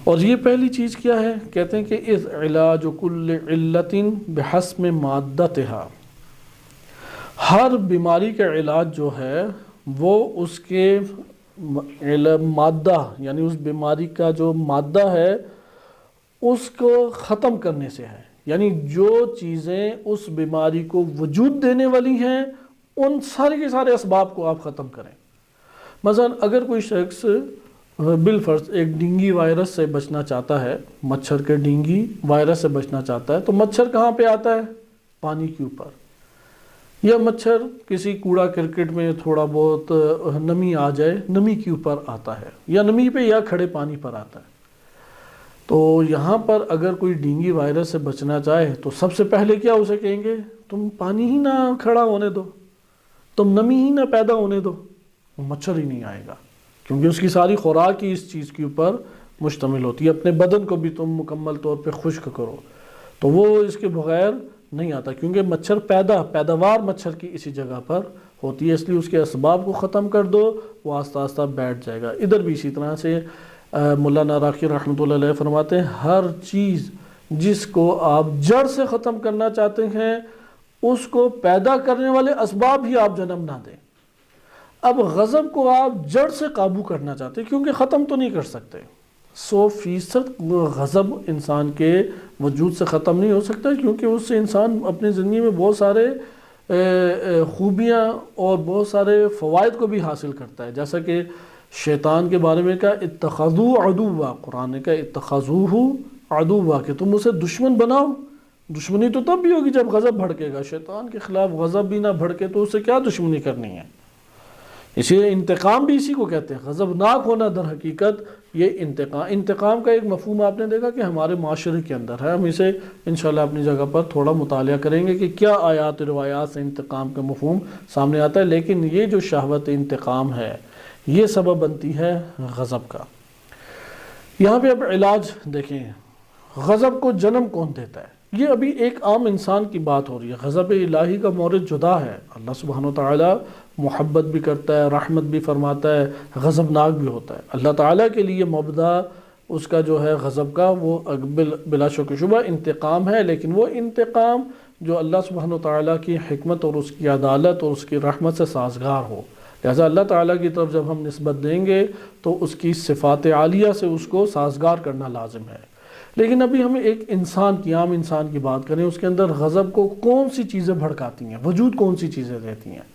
اور یہ پہلی چیز کیا ہے؟ کہتے ہیں کہ اذ علاج کل علت بحسب مادتها، ہر بیماری کا علاج جو ہے وہ اس کے مادہ، یعنی اس بیماری کا جو مادہ ہے اس کو ختم کرنے سے ہے، یعنی جو چیزیں اس بیماری کو وجود دینے والی ہیں ان سارے کے سارے اسباب کو آپ ختم کریں۔ مثلا اگر کوئی شخص بالفرض ایک ڈینگی وائرس سے بچنا چاہتا ہے، مچھر کے ڈینگی وائرس سے بچنا چاہتا ہے، تو مچھر کہاں پہ آتا ہے؟ پانی کے اوپر، یا مچھر کسی کوڑا کرکٹ میں تھوڑا بہت نمی آ جائے، نمی کے اوپر آتا ہے، یا نمی پہ یا کھڑے پانی پر آتا ہے۔ تو یہاں پر اگر کوئی ڈینگی وائرس سے بچنا چاہے تو سب سے پہلے کیا اسے کہیں گے؟ تم پانی ہی نہ کھڑا ہونے دو، تم نمی ہی نہ پیدا ہونے دو، وہ مچھر ہی نہیں آئے گا، کیونکہ اس کی ساری خوراک ہی اس چیز کے اوپر مشتمل ہوتی ہے۔ اپنے بدن کو بھی تم مکمل طور پہ خشک کرو، تو وہ اس کے بغیر نہیں آتا، کیونکہ مچھر پیداوار مچھر کی اسی جگہ پر ہوتی ہے، اس لیے اس کے اسباب کو ختم کر دو، وہ آہستہ آہستہ بیٹھ جائے گا۔ ادھر بھی اسی طرح سے مولانا راقی رحمۃ اللہ علیہ فرماتے ہیں ہر چیز جس کو آپ جڑ سے ختم کرنا چاہتے ہیں اس کو پیدا کرنے والے اسباب ہی آپ جنم نہ دیں۔ اب غضب کو آپ جڑ سے قابو کرنا چاہتے ہیں، کیونکہ ختم تو نہیں کر سکتے، 100% غضب انسان کے وجود سے ختم نہیں ہو سکتا، کیونکہ اس سے انسان اپنی زندگی میں بہت سارے خوبیاں اور بہت سارے فوائد کو بھی حاصل کرتا ہے، جیسا کہ شیطان کے بارے میں کہا اتخذوا عدوا، قرآن نے کہا اتخذوہ عدوا، کہ تم اسے دشمن بناؤ۔ دشمنی تو تب بھی ہوگی جب غضب بھڑکے گا، شیطان کے خلاف غضب بھی نہ بھڑکے تو اسے کیا دشمنی کرنی ہے؟ اسی لیے انتقام بھی اسی کو کہتے ہیں، غضبناک ہونا در حقیقت یہ انتقام کا ایک مفہوم آپ نے دیکھا کہ ہمارے معاشرے کے اندر ہے، ہم اسے انشاءاللہ اپنی جگہ پر تھوڑا مطالعہ کریں گے کہ کیا آیات روایات سے انتقام کا مفہوم سامنے آتا ہے، لیکن یہ جو شہوت انتقام ہے یہ سبب بنتی ہے غضب کا۔ یہاں پہ اب علاج دیکھیں، غضب کو جنم کون دیتا ہے؟ یہ ابھی ایک عام انسان کی بات ہو رہی ہے، غضب الہی کا مورد جدا ہے، اللہ سبحانہ وتعالی محبت بھی کرتا ہے، رحمت بھی فرماتا ہے، غضبناک بھی ہوتا ہے۔ اللہ تعالیٰ کے لیے مبدا اس کا جو ہے غضب کا وہ بلا شک و شبہ انتقام ہے، لیکن وہ انتقام جو اللہ سبحانہ وتعالیٰ کی حکمت اور اس کی عدالت اور اس کی رحمت سے سازگار ہو، لہذا اللہ تعالیٰ کی طرف جب ہم نسبت دیں گے تو اس کی صفات عالیہ سے اس کو سازگار کرنا لازم ہے۔ لیکن ابھی ہمیں ایک انسان کی، عام انسان کی بات کریں، اس کے اندر غضب کو کون سی چیزیں بھڑکاتی ہیں، وجود کون سی چیزیں دیتی ہیں؟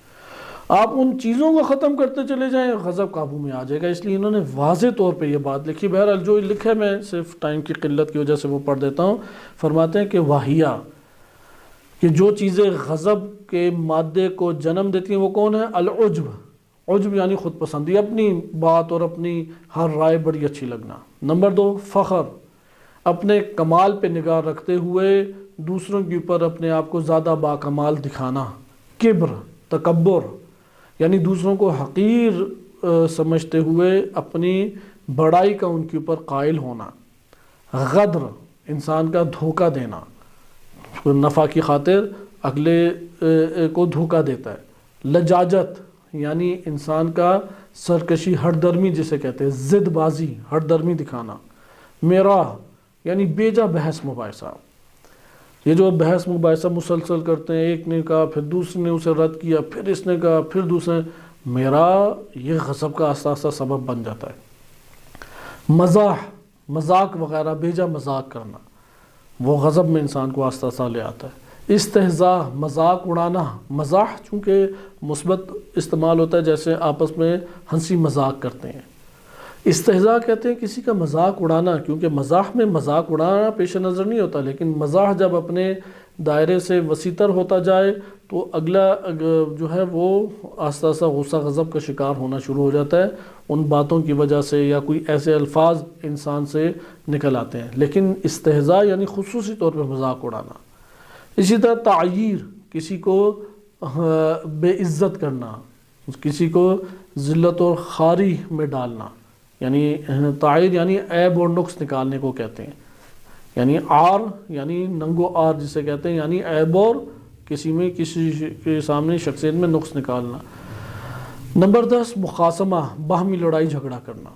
آپ ان چیزوں کو ختم کرتے چلے جائیں، غضب قابو میں آ جائے گا۔ اس لیے انہوں نے واضح طور پہ یہ بات لکھی، بہرحال جو لکھا ہے میں صرف ٹائم کی قلت کی وجہ سے وہ پڑھ دیتا ہوں۔ فرماتے ہیں کہ واہیہ، کہ جو چیزیں غضب کے مادے کو جنم دیتی ہیں وہ کون ہے؟ العجب، عجب یعنی خود پسندی، اپنی بات اور اپنی ہر رائے بڑی اچھی لگنا۔ نمبر 2 فخر، اپنے کمال پہ نگاہ رکھتے ہوئے دوسروں کے اوپر اپنے آپ کو زیادہ باکمال دکھانا۔ کبر، تکبر، یعنی دوسروں کو حقیر سمجھتے ہوئے اپنی بڑائی کا ان کے اوپر قائل ہونا۔ غدر، انسان کا دھوکہ دینا، نفع کی خاطر اگلے کو دھوکہ دیتا ہے۔ لجاجت، یعنی انسان کا سرکشی، ہٹ درمی جسے کہتے ہیں، ضد بازی، ہٹ درمی دکھانا۔ میراہ، یعنی بیجا بحث مباحثہ، یہ جو بحث مباحثہ مسلسل کرتے ہیں، ایک نے کہا پھر دوسرے نے اسے رد کیا، پھر اس نے کہا پھر دوسرے، میرا یہ غضب کا آہستہ آہستہ سبب بن جاتا ہے۔ مزاح، مذاق وغیرہ، بیجا مذاق کرنا، وہ غضب میں انسان کو آہستہ آہستہ لے آتا ہے۔ استہزاء مذاق اڑانا، مزاح چونکہ مثبت استعمال ہوتا ہے، جیسے آپس میں ہنسی مذاق کرتے ہیں۔ استہزاء کہتے ہیں کسی کا مذاق اڑانا، کیونکہ مزاح میں مذاق اڑانا پیش نظر نہیں ہوتا، لیکن مزاح جب اپنے دائرے سے وسیع ہوتا جائے تو اگلا جو ہے وہ آہستہ آہستہ غصہ غضب کا شکار ہونا شروع ہو جاتا ہے ان باتوں کی وجہ سے، یا کوئی ایسے الفاظ انسان سے نکل آتے ہیں۔ لیکن استہزاء یعنی خصوصی طور پہ مذاق اڑانا۔ اسی طرح تعییر، کسی کو بے عزت کرنا، کسی کو ذلت اور خواری میں ڈالنا، یعنی تعییر یعنی عیب اور نقص نکالنے کو کہتے ہیں، یعنی عار یعنی ننگ و عار جسے کہتے ہیں، یعنی عیب اور کسی کے سامنے شخصیت میں نقص نکالنا۔ نمبر 10 مخاصمہ، باہمی لڑائی جھگڑا کرنا۔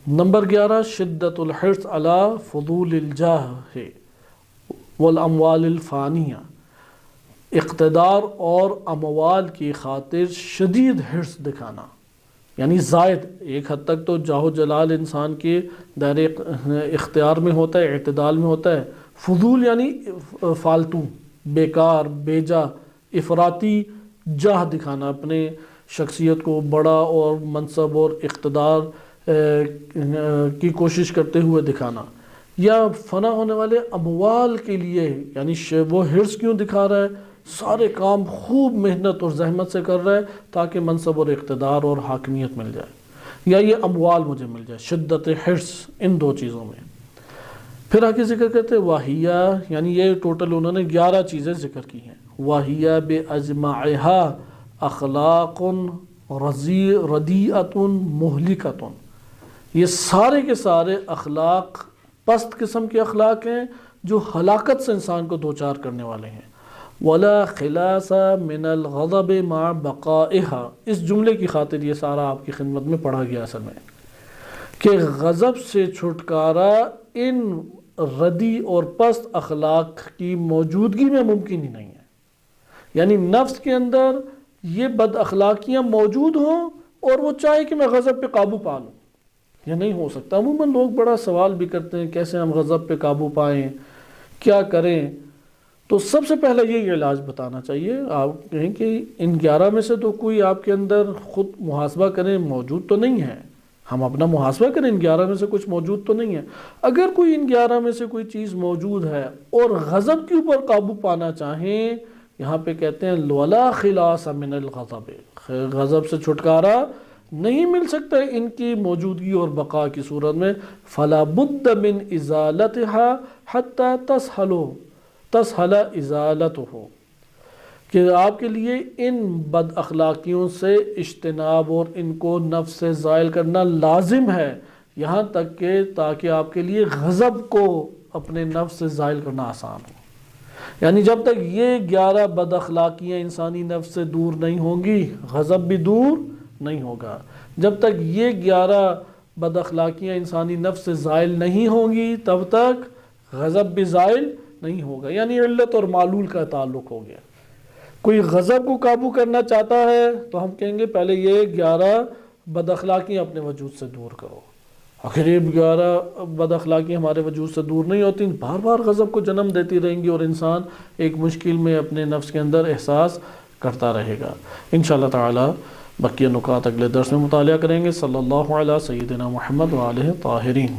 نمبر 11 شدت الحرص علی فضول الجاہ والاموال الفانیہ، اقتدار اور اموال کی خاطر شدید حرص دکھانا، یعنی زائد، ایک حد تک تو جاہ و جلال انسان کے دائرے اختیار میں ہوتا ہے، اعتدال میں ہوتا ہے۔ فضول یعنی فالتو، بیکار، بیجا، افراطی جاہ دکھانا، اپنے شخصیت کو بڑا اور منصب اور اقتدار کی کوشش کرتے ہوئے دکھانا، یا فنا ہونے والے اموال کے لیے، یعنی وہ حرص کیوں دکھا رہا ہے، سارے کام خوب محنت اور زحمت سے کر رہا ہے تاکہ منصب اور اقتدار اور حاکمیت مل جائے، یا یہ اموال مجھے مل جائے، شدت حرص ان دو چیزوں میں۔ پھر آگے ذکر کرتے ہیں واہیہ، یعنی یہ ٹوٹل انہوں نے 11 چیزیں ذکر کی ہیں۔ واہیہ باجمعھا اخلاق ردیئۃ مہلکۃ، یہ سارے کے سارے اخلاق پست قسم کے اخلاق ہیں جو ہلاکت سے انسان کو دوچار کرنے والے ہیں۔ ولا خلاص من الغضب مع بقائها، اس جملے کی خاطر یہ سارا آپ کی خدمت میں پڑھا گیا اصل میں، کہ غضب سے چھٹکارا ان ردی اور پست اخلاق کی موجودگی میں ممکن ہی نہیں ہے، یعنی نفس کے اندر یہ بد اخلاقیاں موجود ہوں اور وہ چاہے کہ میں غضب پہ قابو پا لوں، یہ نہیں ہو سکتا۔ عموماً لوگ بڑا سوال بھی کرتے ہیں کیسے ہم غضب پہ قابو پائیں، کیا کریں؟ تو سب سے پہلے یہ علاج بتانا چاہیے، آپ کہیں کہ ان 11 میں سے تو کوئی آپ کے اندر خود محاسبہ کریں موجود تو نہیں ہے، ہم اپنا محاسبہ کریں ان 11 میں سے کچھ موجود تو نہیں ہے۔ اگر کوئی ان 11 میں سے کوئی چیز موجود ہے اور غضب کے اوپر قابو پانا چاہیں، یہاں پہ کہتے ہیں ولا خلاص من الغضب، غضب سے چھٹکارا نہیں مل سکتا ان کی موجودگی اور بقا کی صورت میں، فلا بد من ازالتها حتى تسہل ازالتہ، کہ آپ کے لیے ان بد اخلاقیوں سے اجتناب اور ان کو نفس سے زائل کرنا لازم ہے، یہاں تک کہ تاکہ آپ کے لیے غضب کو اپنے نفس سے زائل کرنا آسان ہو۔ یعنی جب تک یہ 11 بد اخلاقیاں انسانی نفس سے دور نہیں ہوں گی، غضب بھی دور نہیں ہوگا۔ جب تک یہ 11 بد اخلاقیاں انسانی نفس سے زائل نہیں ہوں گی تب تک غضب بھی زائل نہیں ہوگا، یعنی علت اور معلول کا تعلق ہو گیا۔ کوئی غضب کو قابو کرنا چاہتا ہے تو ہم کہیں گے پہلے یہ 11 بد اخلاقیاں اپنے وجود سے دور کرو۔ آخر یہ 11 بد اخلاقیاں ہمارے وجود سے دور نہیں ہوتی، بار بار غضب کو جنم دیتی رہیں گی اور انسان ایک مشکل میں اپنے نفس کے اندر احساس کرتا رہے گا۔ انشاءاللہ تعالی بقیہ نکات اگلے درس میں مطالعہ کریں گے۔ صلی اللہ علیہ سیدنا محمد وآلہ طاہرین۔